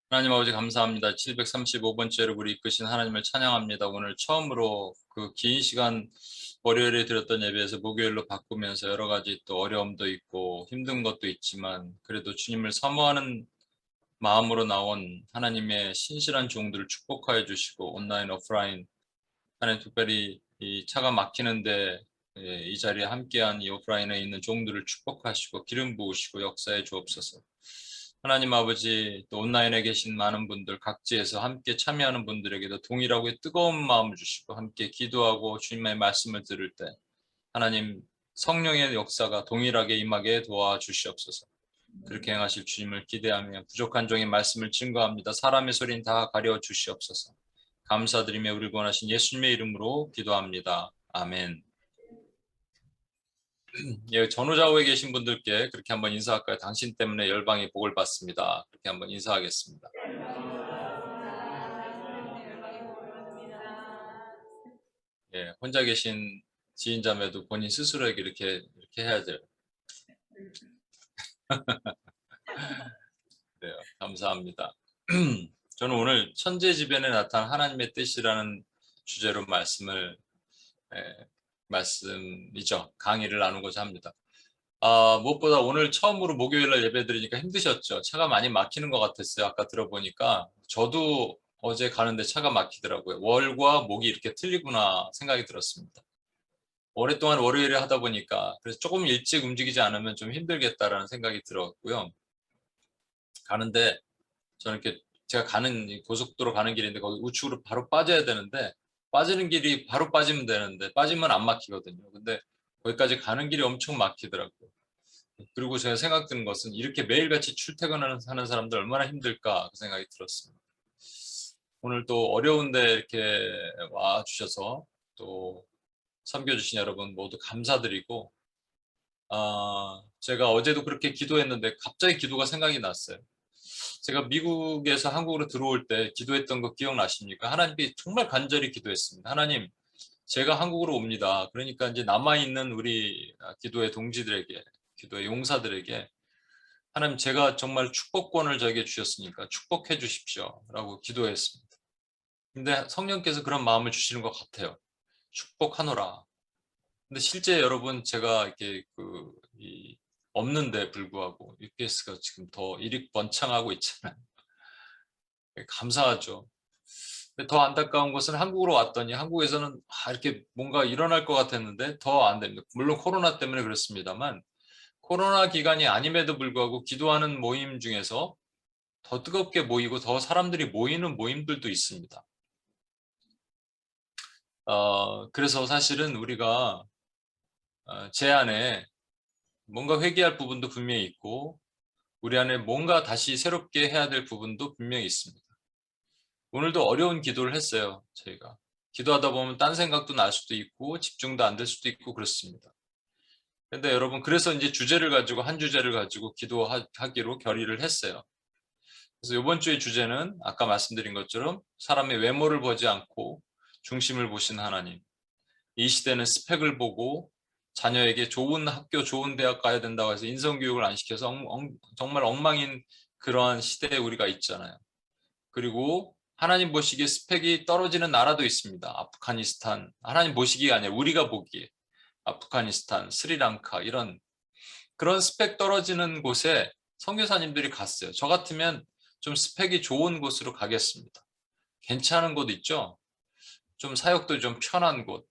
하나님 아버지 감사합니다. 735번째로 우리 이끄신 하나님을 찬양합니다. 오늘 처음으로 그 긴 시간 월요일에 드렸던 예배에서 목요일로 바꾸면서 여러 가지 또 어려움도 있고 힘든 것도 있지만 그래도 주님을 사모하는 마음으로 나온 하나님의 신실한 종들을 축복하여 주시고 온라인 오프라인 하나님 특별히 이 차가 막히는데 이 자리에 함께한 이 오프라인에 있는 종들을 축복하시고 기름 부으시고 역사해 주옵소서. 하나님 아버지 또 온라인에 계신 많은 분들 각지에서 함께 참여하는 분들에게도 동일하고 뜨거운 마음을 주시고 함께 기도하고 주님의 말씀을 들을 때 하나님 성령의 역사가 동일하게 임하게 도와주시옵소서. 그렇게 행하실 주님을 기대하며 부족한 종의 말씀을 증거합니다. 사람의 소리는 다 가려 주시옵소서. 감사드리며 우리 구원하신 예수님의 이름으로 기도합니다. 아멘. 예, 전후좌우에 계신 분들께 그렇게 한번 인사할까요? 당신 때문에 열방이 복을 받습니다. 그렇게 한번 인사하겠습니다. 예, 혼자 계신 지인자매도 본인 스스로에게 이렇게 해야 돼요. 그래요. 감사합니다. 저는 오늘 천재지변에 나타난 하나님의 뜻이라는 주제로 말씀이죠. 강의를 나누고자 합니다. 무엇보다 오늘 처음으로 목요일날 예배 드리니까 힘드셨죠? 차가 많이 막히는 것 같았어요. 아까 들어보니까. 저도 어제 가는데 차가 막히더라고요. 월과 목이 이렇게 틀리구나 생각이 들었습니다. 오랫동안 월요일에 하다 보니까 그래서 조금 일찍 움직이지 않으면 좀 힘들겠다라는 생각이 들었고요. 가는데 저는 이렇게 제가 가는 고속도로 가는 길인데 거기 우측으로 바로 빠져야 되는데 빠지는 길이 바로 빠지면 되는데 빠지면 안 막히거든요. 근데 거기까지 가는 길이 엄청 막히더라고요. 그리고 제가 생각 드는 것은 이렇게 매일같이 출퇴근하는 사람들 얼마나 힘들까 그 생각이 들었습니다. 오늘 또 어려운데 이렇게 와 주셔서 또 섬겨주신 여러분 모두 감사드리고 제가 어제도 그렇게 기도했는데 갑자기 기도가 생각이 났어요. 제가 미국에서 한국으로 들어올 때 기도했던 거 기억나십니까? 하나님께 정말 간절히 기도했습니다. 하나님, 제가 한국으로 옵니다. 그러니까 이제 남아있는 우리 기도의 동지들에게, 기도의 용사들에게 하나님 제가 정말 축복권을 저에게 주셨으니까 축복해 주십시오. 라고 기도했습니다. 근데 성령께서 그런 마음을 주시는 것 같아요. 축복하노라. 근데 실제 여러분 제가 이렇게 없는데 불구하고 UPS가 지금 더 일익번창하고 있잖아요. 감사하죠. 근데 더 안타까운 것은 한국으로 왔더니 한국에서는 이렇게 뭔가 일어날 것 같았는데 더 안 됩니다. 물론 코로나 때문에 그렇습니다만 코로나 기간이 아님에도 불구하고 기도하는 모임 중에서 더 뜨겁게 모이고 더 사람들이 모이는 모임들도 있습니다. 그래서 사실은 우리가 제 안에 뭔가 회개할 부분도 분명히 있고 우리 안에 뭔가 다시 새롭게 해야 될 부분도 분명히 있습니다. 오늘도 어려운 기도를 했어요. 저희가 기도하다 보면 딴 생각도 날 수도 있고 집중도 안 될 수도 있고 그렇습니다. 근데 여러분 그래서 이제 한 주제를 가지고 기도하기로 결의를 했어요. 그래서 이번 주의 주제는 아까 말씀드린 것처럼 사람의 외모를 보지 않고 중심을 보신 하나님. 이 시대는 스펙을 보고 자녀에게 좋은 학교, 좋은 대학 가야 된다고 해서 인성교육을 안 시켜서 정말 엉망인 그러한 시대에 우리가 있잖아요. 그리고 하나님 보시기에 스펙이 떨어지는 나라도 있습니다. 아프가니스탄, 하나님 보시기가 아니라 우리가 보기에 아프가니스탄, 스리랑카 이런 그런 스펙 떨어지는 곳에 선교사님들이 갔어요. 저 같으면 좀 스펙이 좋은 곳으로 가겠습니다. 괜찮은 곳 있죠? 좀 사역도 좀 편한 곳.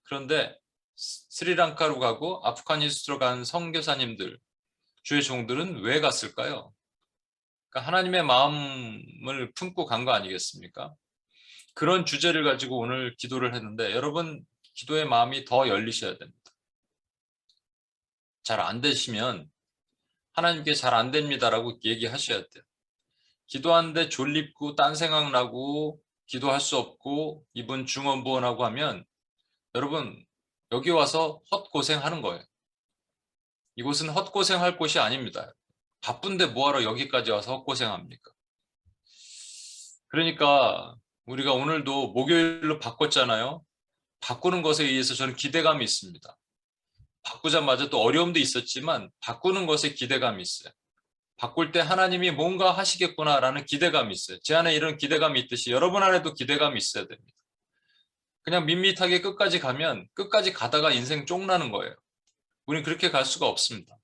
그런데 스리랑카로 가고 아프가니스탄으로 간 선교사님들, 주의 종들은 왜 갔을까요? 그러니까 하나님의 마음을 품고 간 거 아니겠습니까? 그런 주제를 가지고 오늘 기도를 했는데 여러분 기도의 마음이 더 열리셔야 됩니다. 잘 안 되시면 하나님께 잘 안 됩니다라고 얘기하셔야 돼요. 기도하는데 졸립고 딴 생각나고 기도할 수 없고 이분 중언부언하고 하면 여러분 여기 와서 헛고생하는 거예요. 이곳은 헛고생할 곳이 아닙니다. 바쁜데 뭐하러 여기까지 와서 헛고생합니까? 그러니까 우리가 오늘도 목요일로 바꿨잖아요. 바꾸는 것에 의해서 저는 기대감이 있습니다. 바꾸자마자 또 어려움도 있었지만 바꾸는 것에 기대감이 있어요. 바꿀 때 하나님이 뭔가 하시겠구나라는 기대감이 있어요. 제 안에 이런 기대감이 있듯이 여러분 안에도 기대감이 있어야 됩니다. 그냥 밋밋하게 끝까지 가면 끝까지 가다가 인생 쫑나는 거예요. 우린 그렇게 갈 수가 없습니다.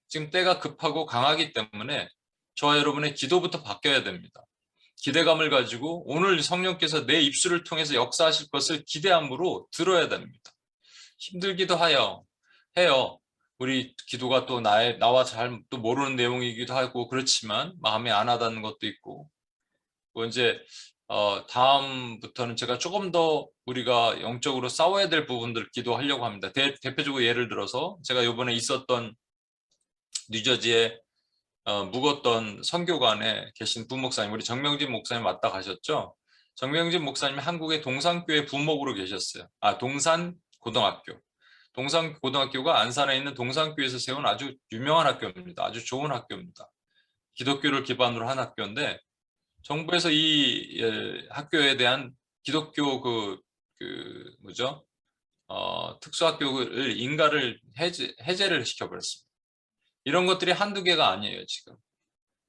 지금 때가 급하고 강하기 때문에 저와 여러분의 기도부터 바뀌어야 됩니다. 기대감을 가지고 오늘 성령께서 내 입술을 통해서 역사하실 것을 기대함으로 들어야 됩니다. 힘들기도 해요. 우리 기도가 또 나와 잘 또 모르는 내용이기도 하고 그렇지만 마음에 안 와닿는 것도 있고 뭐 이제 다음부터는 제가 조금 더 우리가 영적으로 싸워야 될 부분들 기도하려고 합니다. 대표적으로 예를 들어서 제가 이번에 있었던 뉴저지에 묵었던 선교관에 계신 부목사님, 우리 정명진 목사님 왔다 가셨죠? 정명진 목사님이 한국의 동산교회 부목으로 계셨어요. 동산고등학교. 동산고등학교가 안산에 있는 동산교에서 세운 아주 유명한 학교입니다. 아주 좋은 학교입니다. 기독교를 기반으로 한 학교인데 정부에서 이 학교에 대한 기독교 특수학교를 인가를 해제를 시켜버렸습니다. 이런 것들이 한두 개가 아니에요, 지금.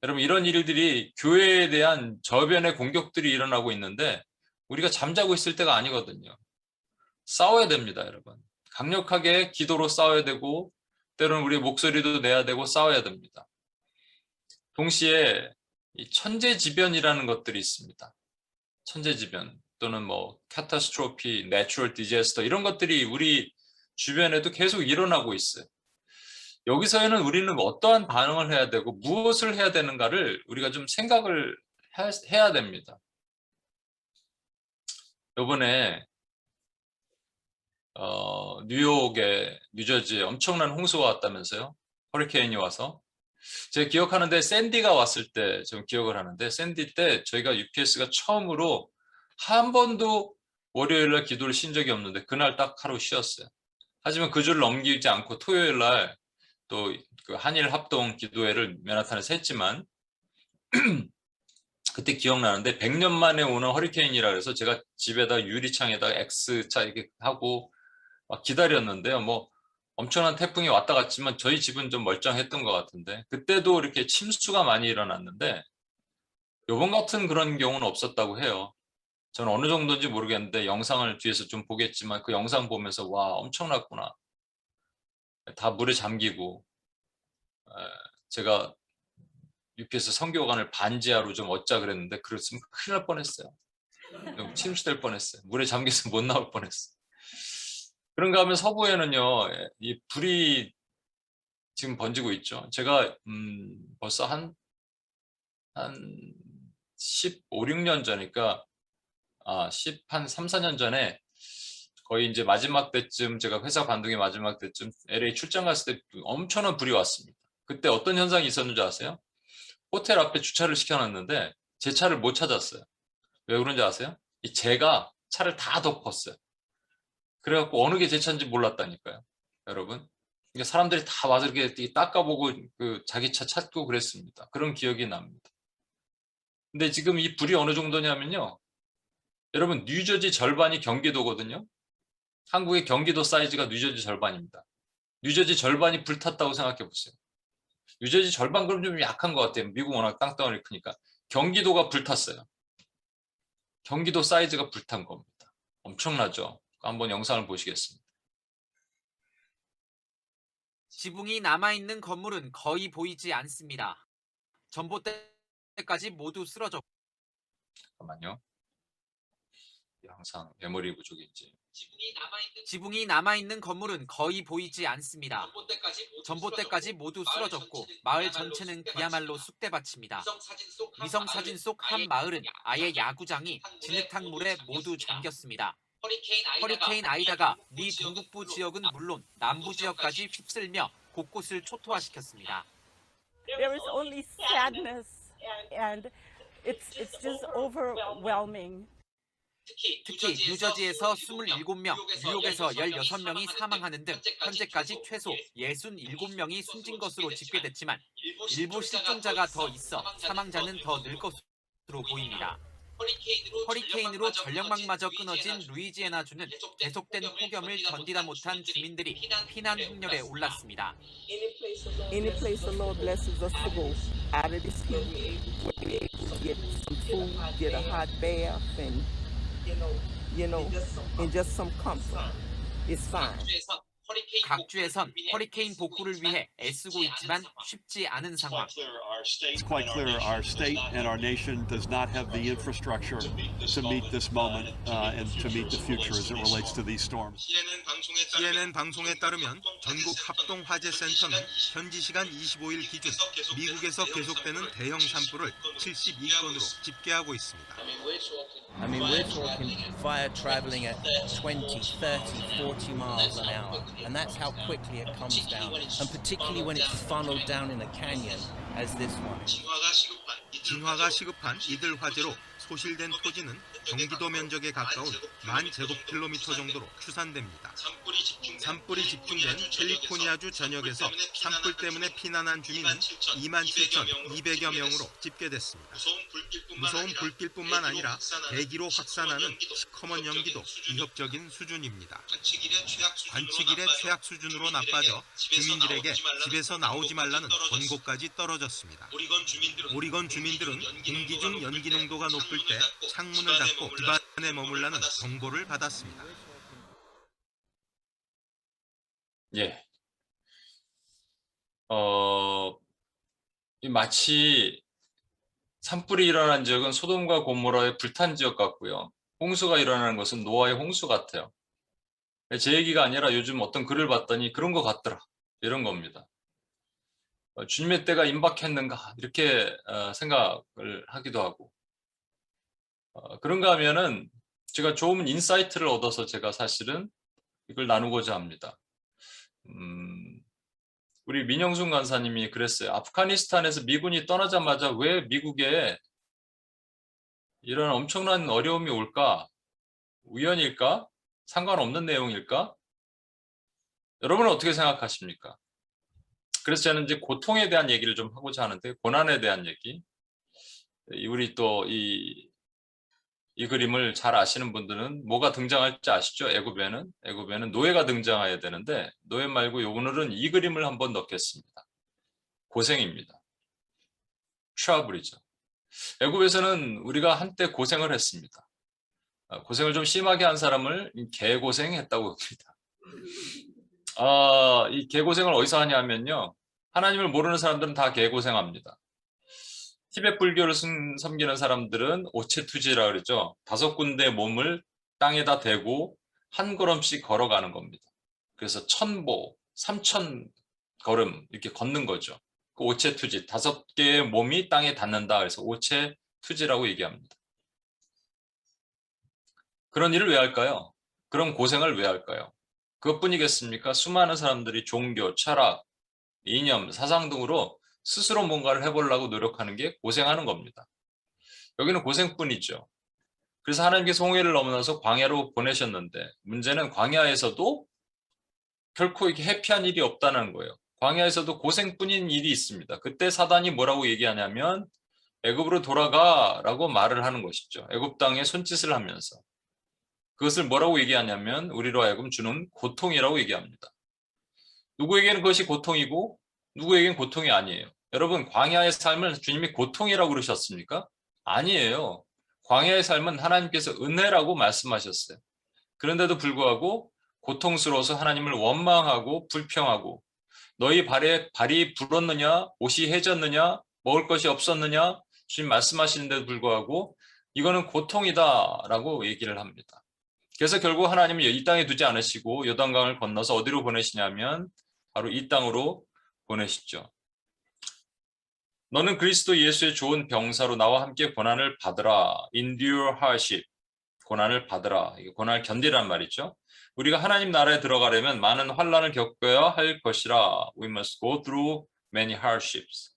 여러분, 이런 일들이 교회에 대한 저변의 공격들이 일어나고 있는데 우리가 잠자고 있을 때가 아니거든요. 싸워야 됩니다, 여러분. 강력하게 기도로 싸워야 되고 때로는 우리의 목소리도 내야 되고 싸워야 됩니다. 동시에 이 천재지변이라는 것들이 있습니다. 천재지변 또는 뭐 카타스트로피, 내추럴 디제스터 이런 것들이 우리 주변에도 계속 일어나고 있어요. 여기서는 우리는 어떠한 반응을 해야 되고 무엇을 해야 되는가를 우리가 좀 생각을 해야 됩니다. 이번에 뉴욕에 뉴저지에 엄청난 홍수가 왔다면서요? 허리케인이 와서. 제가 기억하는데 샌디가 왔을 때 좀 기억을 하는데 샌디 때 저희가 UPS가 처음으로 한 번도 월요일날 기도를 쉰 적이 없는데 그날 딱 하루 쉬었어요. 하지만 그 주를 넘기지 않고 토요일날 또 그 한일 합동 기도회를 맨하탄에서 했지만 그때 기억나는데 100년 만에 오는 허리케인이라 그래서 제가 집에다 유리창에다가 X자 이렇게 하고 막 기다렸는데요. 뭐 엄청난 태풍이 왔다 갔지만 저희 집은 좀 멀쩡했던 것 같은데 그때도 이렇게 침수가 많이 일어났는데 요번 같은 그런 경우는 없었다고 해요. 저는 어느 정도인지 모르겠는데 영상을 뒤에서 좀 보겠지만 그 영상 보면서 와 엄청났구나. 다 물에 잠기고 제가 UPS 선교관을 반지하로 좀 얻자 그랬는데 그랬으면 큰일 날 뻔했어요. 침수될 뻔했어요. 물에 잠겨서 못 나올 뻔했어요. 그런가 하면 서부에는요, 이 불이 지금 번지고 있죠. 제가 벌써 한 15, 16년 전이니까 한 3, 4년 전에 거의 이제 마지막 때쯤 제가 회사 관두기 마지막 때쯤 LA 출장 갔을 때 엄청난 불이 왔습니다. 그때 어떤 현상이 있었는지 아세요? 호텔 앞에 주차를 시켜놨는데 제 차를 못 찾았어요. 왜 그런지 아세요? 이 재가 차를 다 덮었어요. 그래갖고 어느 게 제 차인지 몰랐다니까요. 여러분. 그러니까 사람들이 다 와서 이렇게 닦아보고 그 자기 차 찾고 그랬습니다. 그런 기억이 납니다. 근데 지금 이 불이 어느 정도냐면요. 여러분 뉴저지 절반이 경기도거든요. 한국의 경기도 사이즈가 뉴저지 절반입니다. 뉴저지 절반이 불탔다고 생각해 보세요. 뉴저지 절반 그럼 좀 약한 것 같아요. 미국 워낙 땅덩어리 크니까. 경기도가 불탔어요. 경기도 사이즈가 불탄 겁니다. 엄청나죠? 한번 영상을 보시겠습니다. 지붕이 남아있는 건물은 거의 보이지 않습니다. 전봇대까지 모두 쓰러졌고 잠깐만요. 항상 메모리 부족인지. 지붕이 남아있는 건물은 거의 보이지 않습니다. 전봇대까지 모두 쓰러졌고 마을 전체는 그야말로 쑥대밭입니다. 위성사진 속 한 마을은 아예 야구장이 진흙탕 물에 모두 잠겼습니다. 허리케인 아이다가 미 동북부 지역은 물론 남부 지역까지 휩쓸며 곳곳을 초토화시켰습니다. There is only sadness and it's just overwhelming. 특히 뉴저지에서 27명, 뉴욕에서 16명이 사망하는 등 현재까지 최소 67명이 숨진 것으로 집계됐지만 일부 실종자가 더 있어 사망자는 더 늘 것으로 보입니다. 허리케인으로 전력망마저 끊어진 루이지애나주는 계속된 폭염을 견디다 못한 주민들이 피난 행렬에 올랐습니다. Any place the Lord blesses us to go out of this heat, where we're able to get some food, get a hot bath, and and just some comfort. It's fine. 각주에선 허리케인 복구를 위해 애쓰고 있지만 쉽지 않은 상황. It's quite clear our state and our nation does not have the infrastructure to meet this moment and to meet the future as it relates to these storms. CNN 방송에 따르면 전국 합동 화재 센터는 현지 시간 25일 기준 미국에서 계속되는 대형 산불을 72건으로 집계하고 있습니다. I mean, we're talking fire traveling at 20, 30, 40 miles an hour, and that's how quickly it comes down, and particularly when it's funneled down in a canyon, as this one. 진화가 시급한 이들 화재로 소실된 토지는 경기도 면적에 가까운 1000제곱킬로미터 정도로 추산됩니다. 산불이 집중된 캘리포니아주 전역에서 산불 때문에 피난한 주민은 27,200여 명으로 집계됐습니다. 무서운 불길뿐만 아니라 대기로 확산하는 시커먼 연기도 위협적인 수준입니다. 관측일의 최악 수준으로 나빠져 주민들에게 집에서 나오지 말라는 권고까지 떨어졌습니다. 오리건 주민들은 공기 중 연기 농도가 높을 때 창문을 닫고 집 안에 머물라는 경고를 받았습니다. 예. 마치 산불이 일어난 지역은 소돔과 고모라의 불탄 지역 같고요. 홍수가 일어나는 것은 노아의 홍수 같아요. 제 얘기가 아니라 요즘 어떤 글을 봤더니 그런 것 같더라. 이런 겁니다. 주님의 때가 임박했는가 이렇게 생각을 하기도 하고 그런가 하면은 제가 좋은 인사이트를 얻어서 제가 사실은 이걸 나누고자 합니다. 우리 민영순 간사님이 그랬어요. 아프가니스탄에서 미군이 떠나자마자 왜 미국에 이런 엄청난 어려움이 올까? 우연일까? 상관없는 내용일까? 여러분은 어떻게 생각하십니까? 그래서 저는 이제 고통에 대한 얘기를 좀 하고자 하는데, 고난에 대한 얘기. 우리 또 이 그림을 잘 아시는 분들은 뭐가 등장할지 아시죠? 애굽에는 노예가 등장해야 되는데 노예 말고 오늘은 이 그림을 한번 넣겠습니다. 고생입니다. 트러블이죠. 애굽에서는 우리가 한때 고생을 했습니다. 고생을 좀 심하게 한 사람을 개고생했다고 합니다. 이 개고생을 어디서 하냐면요. 하나님을 모르는 사람들은 다 개고생합니다. 티베트 불교를 섬기는 사람들은 오체투지라 그러죠. 5군데 몸을 땅에다 대고 한 걸음씩 걸어가는 겁니다. 그래서 1000보, 3000걸음 이렇게 걷는 거죠. 그 오체투지, 5개의 몸이 땅에 닿는다. 그래서 오체투지라고 얘기합니다. 그런 일을 왜 할까요? 그런 고생을 왜 할까요? 그것뿐이겠습니까? 수많은 사람들이 종교, 철학, 이념, 사상 등으로 스스로 뭔가를 해보려고 노력하는 게 고생하는 겁니다. 여기는 고생뿐이죠. 그래서 하나님께서 홍해를 넘어서 광야로 보내셨는데 문제는 광야에서도 결코 이렇게 해피한 일이 없다는 거예요. 광야에서도 고생뿐인 일이 있습니다. 그때 사단이 뭐라고 얘기하냐면 애굽으로 돌아가라고 말을 하는 것이죠. 애굽 땅에 손짓을 하면서. 그것을 뭐라고 얘기하냐면 우리로 하여금 주는 고통이라고 얘기합니다. 누구에게는 그것이 고통이고 누구에겐 고통이 아니에요. 여러분, 광야의 삶을 주님이 고통이라고 그러셨습니까? 아니에요. 광야의 삶은 하나님께서 은혜라고 말씀하셨어요. 그런데도 불구하고 고통스러워서 하나님을 원망하고 불평하고 너희 발이 불었느냐, 옷이 해졌느냐, 먹을 것이 없었느냐, 주님 말씀하시는데도 불구하고 이거는 고통이다라고 얘기를 합니다. 그래서 결국 하나님은 이 땅에 두지 않으시고 요단강을 건너서 어디로 보내시냐면 바로 이 땅으로 보내시죠. 너는 그리스도 예수의 좋은 병사로 나와 함께 고난을 받으라. Endure hardship. 고난을 받으라. 고난을 견디란 말이죠. 우리가 하나님 나라에 들어가려면 많은 환난을 겪어야 할 것이라. We must go through many hardships.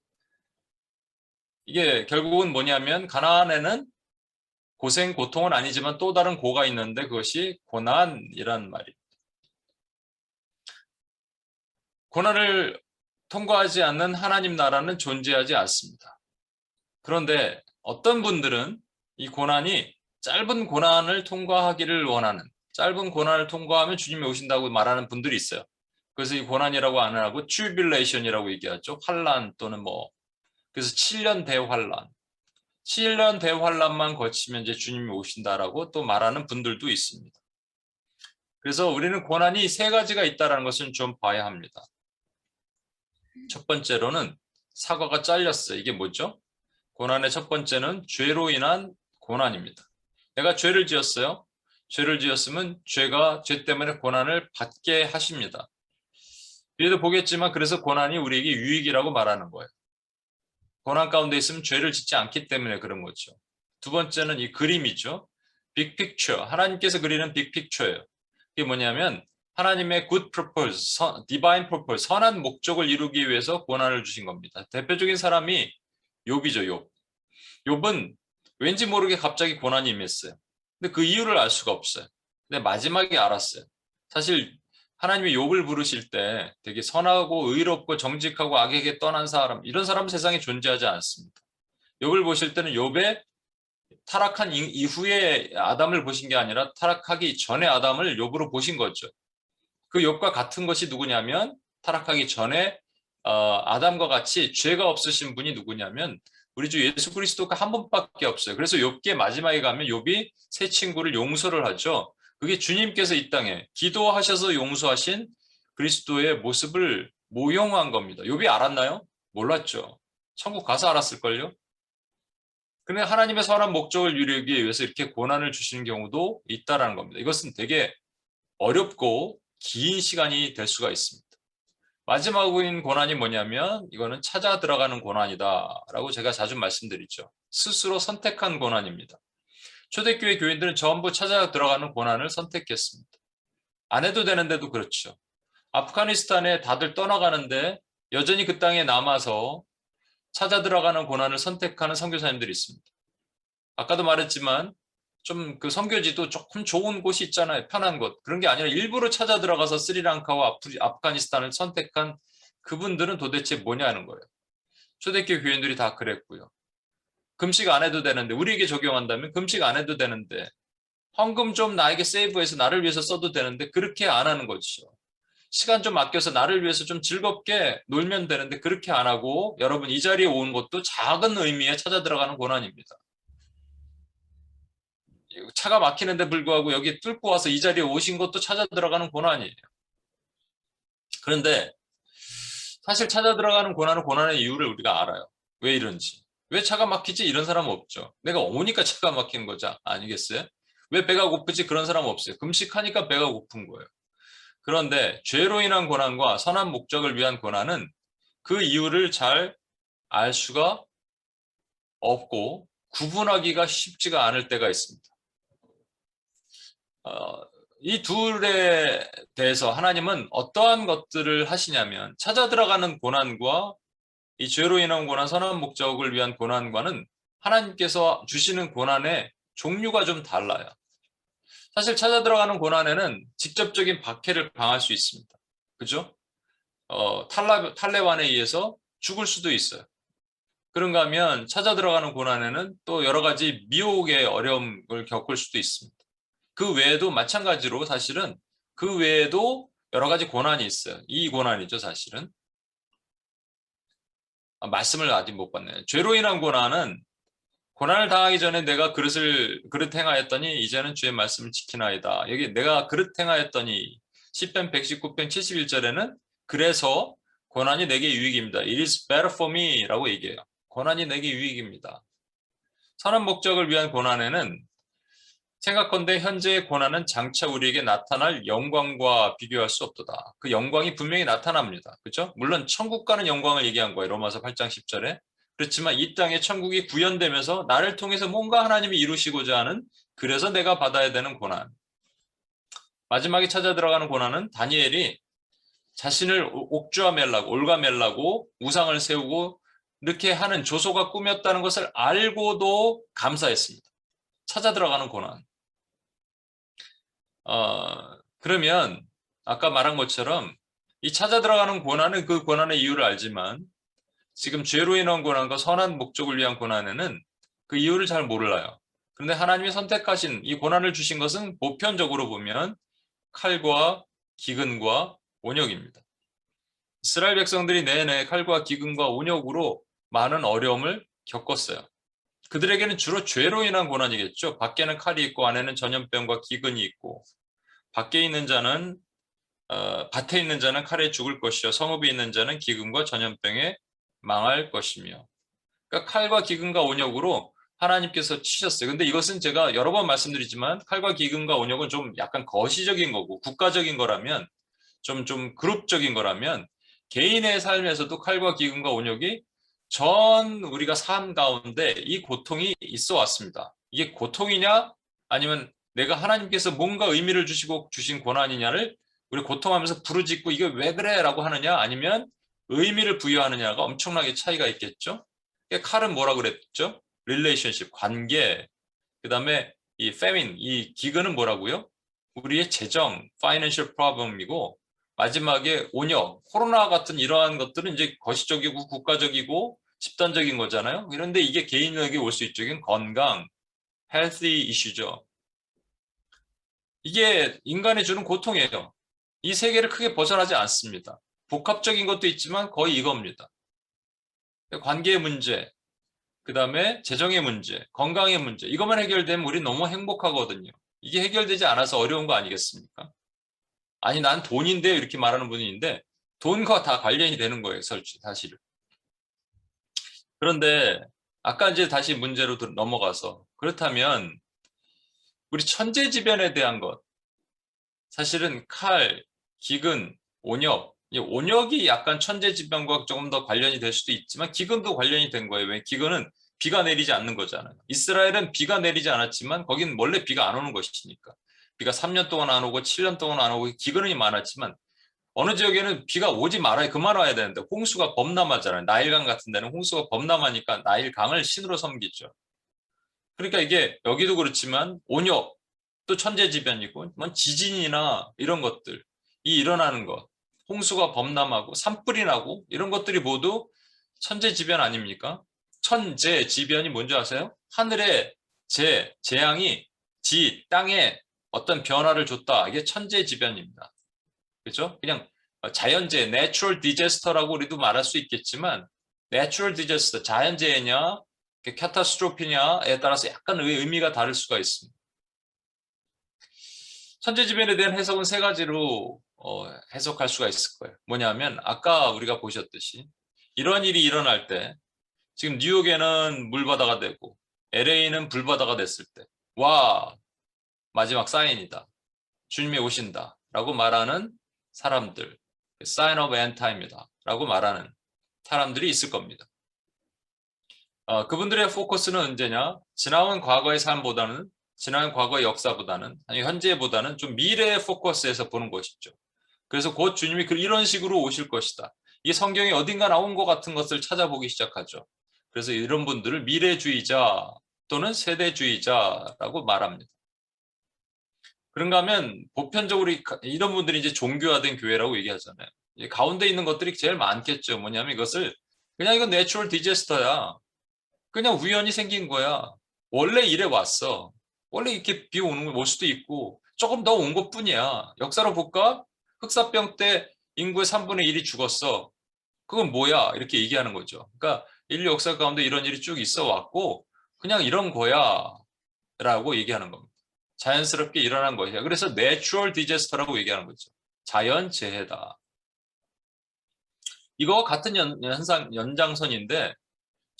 이게 결국은 뭐냐면 가나안에는 고생, 고통은 아니지만 또 다른 고가 있는데 그것이 고난이란 말입니다. 고난을 통과하지 않는 하나님 나라는 존재하지 않습니다. 그런데 어떤 분들은 이 고난이 짧은 고난을 통과하기를 원하는, 짧은 고난을 통과하면 주님이 오신다고 말하는 분들이 있어요. 그래서 이 고난이라고 안 하고 트리뷸레이션이라고 얘기하죠. 환란 또는 뭐, 그래서 7년 대환란. 7년 대환란만 거치면 이제 주님이 오신다라고 또 말하는 분들도 있습니다. 그래서 우리는 고난이 세 가지가 있다는 것은 좀 봐야 합니다. 첫 번째로는 사과가 잘렸어요. 이게 뭐죠? 고난의 첫 번째는 죄로 인한 고난입니다. 내가 죄를 지었어요. 죄를 지었으면 죄 때문에 고난을 받게 하십니다. 뒤에도 보겠지만 그래서 고난이 우리에게 유익이라고 말하는 거예요. 고난 가운데 있으면 죄를 짓지 않기 때문에 그런 거죠. 두 번째는 이 그림이죠. 빅픽처. 하나님께서 그리는 빅픽처예요. 이게 뭐냐면 하나님의 good purpose, divine purpose, 선한 목적을 이루기 위해서 고난을 주신 겁니다. 대표적인 사람이 욥이죠. 욥. 욥은 왠지 모르게 갑자기 고난이 임했어요. 근데 그 이유를 알 수가 없어요. 근데 마지막에 알았어요. 사실 하나님이 욥을 부르실 때 되게 선하고 의롭고 정직하고 악에게 떠난 사람, 이런 사람은 세상에 존재하지 않습니다. 욥을 보실 때는 욥의 타락한 이후에 아담을 보신 게 아니라 타락하기 전에 아담을 욥으로 보신 거죠. 그 욥과 같은 것이 누구냐면 타락하기 전에 아담과 같이 죄가 없으신 분이 누구냐면 우리 주 예수 그리스도가 한 분밖에 없어요. 그래서 욥기의 마지막에 가면 욥이 세 친구를 용서를 하죠. 그게 주님께서 이 땅에 기도하셔서 용서하신 그리스도의 모습을 모형한 겁니다. 욥이 알았나요? 몰랐죠. 천국 가서 알았을걸요? 근데 하나님의 선한 목적을 이루기 위해서 이렇게 고난을 주시는 경우도 있다라는 겁니다. 이것은 되게 어렵고 긴 시간이 될 수가 있습니다. 마지막인 고난이 뭐냐면 이거는 찾아 들어가는 고난이다라고 제가 자주 말씀드리죠. 스스로 선택한 고난입니다. 초대교회 교인들은 전부 찾아 들어가는 고난을 선택했습니다. 안 해도 되는데도 그렇죠. 아프가니스탄에 다들 떠나가는데 여전히 그 땅에 남아서 찾아 들어가는 고난을 선택하는 선교사님들이 있습니다. 아까도 말했지만 좀 그 선교지도 조금 좋은 곳이 있잖아요. 편한 곳. 그런 게 아니라 일부러 찾아 들어가서 스리랑카와 아프가니스탄을 선택한 그분들은 도대체 뭐냐는 거예요. 초대교회 교인들이 다 그랬고요. 금식 안 해도 되는데, 우리에게 적용한다면 금식 안 해도 되는데, 헌금 좀 나에게 세이브해서 나를 위해서 써도 되는데 그렇게 안 하는 거죠. 시간 좀 아껴서 나를 위해서 좀 즐겁게 놀면 되는데 그렇게 안 하고, 여러분 이 자리에 온 것도 작은 의미에 찾아 들어가는 고난입니다. 차가 막히는데 불구하고 여기 뚫고 와서 이 자리에 오신 것도 찾아 들어가는 고난이에요. 그런데 사실 찾아 들어가는 고난은 고난의 이유를 우리가 알아요. 왜 이런지. 왜 차가 막히지? 이런 사람은 없죠. 내가 오니까 차가 막히는 거죠. 아니겠어요? 왜 배가 고프지? 그런 사람은 없어요. 금식하니까 배가 고픈 거예요. 그런데 죄로 인한 고난과 선한 목적을 위한 고난은 그 이유를 잘 알 수가 없고 구분하기가 쉽지가 않을 때가 있습니다. 이 둘에 대해서 하나님은 어떠한 것들을 하시냐면 찾아 들어가는 고난과 이 죄로 인한 고난, 선한 목적을 위한 고난과는 하나님께서 주시는 고난의 종류가 좀 달라요. 사실 찾아 들어가는 고난에는 직접적인 박해를 당할 수 있습니다. 그죠? 탈레반에 의해서 죽을 수도 있어요. 그런가 하면 찾아 들어가는 고난에는 또 여러 가지 미혹의 어려움을 겪을 수도 있습니다. 그 외에도 마찬가지로 사실은 그 외에도 여러 가지 고난이 있어요. 이 고난이죠, 사실은. 말씀을 아직 못 봤네요. 죄로 인한 고난은 고난을 당하기 전에 내가 그릇 행하였더니 이제는 주의 말씀을 지키나이다. 여기 내가 그릇 행하였더니 시편 119편 71절에는 그래서 고난이 내게 유익입니다. It is better for me 라고 얘기해요. 고난이 내게 유익입니다. 선한 목적을 위한 고난에는 생각컨대 현재의 고난은 장차 우리에게 나타날 영광과 비교할 수 없도다. 그 영광이 분명히 나타납니다. 그렇죠? 물론 천국 가는 영광을 얘기한 거예요. 로마서 8장 10절에. 그렇지만 이 땅에 천국이 구현되면서 나를 통해서 뭔가 하나님이 이루시고자 하는, 그래서 내가 받아야 되는 고난. 마지막에 찾아 들어가는 고난은 다니엘이 자신을 올가멜라고 우상을 세우고 이렇게 하는 조소가 꾸몄다는 것을 알고도 감사했습니다. 찾아 들어가는 고난. 그러면 아까 말한 것처럼 이 찾아 들어가는 고난은 그 고난의 이유를 알지만 지금 죄로 인한 고난과 선한 목적을 위한 고난에는 그 이유를 잘 몰라요. 그런데 하나님이 선택하신 이 고난을 주신 것은 보편적으로 보면 칼과 기근과 온역입니다. 이스라엘 백성들이 내내 칼과 기근과 온역으로 많은 어려움을 겪었어요. 그들에게는 주로 죄로 인한 고난이겠죠. 밖에는 칼이 있고 안에는 전염병과 기근이 있고, 밖에 있는 자는 밭에 있는 자는 칼에 죽을 것이요 성읍에 있는 자는 기근과 전염병에 망할 것이며. 그러니까 칼과 기근과 온역으로 하나님께서 치셨어요. 근데 이것은 제가 여러 번 말씀드리지만 칼과 기근과 온역은 좀 약간 거시적인 거고 국가적인 거라면 좀 그룹적인 거라면 개인의 삶에서도 칼과 기근과 온역이 전 우리가 삶 가운데 이 고통이 있어 왔습니다. 이게 고통이냐 아니면 내가 하나님께서 뭔가 의미를 주시고 주신 고난이냐를 우리 고통하면서 부르짖고 이게 왜 그래? 라고 하느냐 아니면 의미를 부여하느냐가 엄청나게 차이가 있겠죠. 칼은 뭐라고 그랬죠? relationship, 관계. 그 다음에 이 famine, 이 기근은 뭐라고요? 우리의 재정, financial problem이고, 마지막에 온역, 코로나 같은 이러한 것들은 이제 거시적이고 국가적이고 집단적인 거잖아요. 그런데 이게 개인에게 올 수 있죠. 이건 건강, healthy issue죠. 이게 인간이 주는 고통이에요. 이 세계를 크게 벗어나지 않습니다. 복합적인 것도 있지만 거의 이겁니다. 관계의 문제, 그 다음에 재정의 문제, 건강의 문제, 이것만 해결되면 우리 너무 행복하거든요. 이게 해결되지 않아서 어려운 거 아니겠습니까? 아니, 난 돈인데 이렇게 말하는 분이 있는데 돈과 다 관련이 되는 거예요, 사실은. 그런데 아까 이제 다시 문제로 넘어가서 그렇다면 우리 천재지변에 대한 것, 사실은 칼, 기근, 온역, 온역이 약간 천재지변과 조금 더 관련이 될 수도 있지만 기근도 관련이 된 거예요. 왜? 기근은 비가 내리지 않는 거잖아요. 이스라엘은 비가 내리지 않았지만 거긴 원래 비가 안 오는 것이니까. 비가 3년 동안 안 오고 7년 동안 안 오고 기근이 많았지만 어느 지역에는 비가 오지 말아야 그만 와야 되는데 홍수가 범람하잖아요. 나일강 같은 데는 홍수가 범람하니까 나일강을 신으로 섬기죠. 그러니까 이게 여기도 그렇지만 온역, 또 천재지변이고 뭐 지진이나 이런 것들, 이 일어나는 것, 홍수가 범람하고 산불이 나고 이런 것들이 모두 천재지변 아닙니까? 천재지변이 뭔지 아세요? 하늘의 재앙이 땅에 어떤 변화를 줬다. 이게 천재지변입니다. 그렇죠? 그냥 자연재해, natural disaster라고 우리도 말할 수 있겠지만 natural disaster, 자연재해냐, catastrophe냐에 따라서 약간 의미가 다를 수가 있습니다. 천재지변에 대한 해석은 세 가지로 해석할 수가 있을 거예요. 뭐냐면 아까 우리가 보셨듯이 이런 일이 일어날 때 지금 뉴욕에는 물바다가 되고 LA는 불바다가 됐을 때 와, 마지막 사인이다. 주님이 오신다. 라고 말하는 사람들, sign of end time이다. 라고 말하는 사람들이 있을 겁니다. 그분들의 포커스는 언제냐? 지나온 과거의 삶보다는, 지나온 과거의 역사보다는, 아니 현재보다는 좀 미래의 포커스에서 보는 것이죠. 그래서 곧 주님이 이런 식으로 오실 것이다. 이 성경에 어딘가 나온 것 같은 것을 찾아보기 시작하죠. 그래서 이런 분들을 미래주의자 또는 세대주의자라고 말합니다. 그런가 하면 보편적으로 이런 분들이 이제 종교화된 교회라고 얘기하잖아요. 가운데 있는 것들이 제일 많겠죠. 뭐냐면 이것을 그냥 이건 내추럴 디제스터야. 그냥 우연히 생긴 거야. 원래 이래 왔어. 원래 이렇게 비 오는 올 수도 있고 조금 더 온 것뿐이야. 역사로 볼까? 흑사병 때 인구의 3분의 1이 죽었어. 그건 뭐야? 이렇게 얘기하는 거죠. 그러니까 인류 역사 가운데 이런 일이 쭉 있어 왔고 그냥 이런 거야 라고 얘기하는 겁니다. 자연스럽게 일어난 것이야. 그래서 natural disaster라고 얘기하는 거죠. 자연재해다. 이거와 같은 연장선인데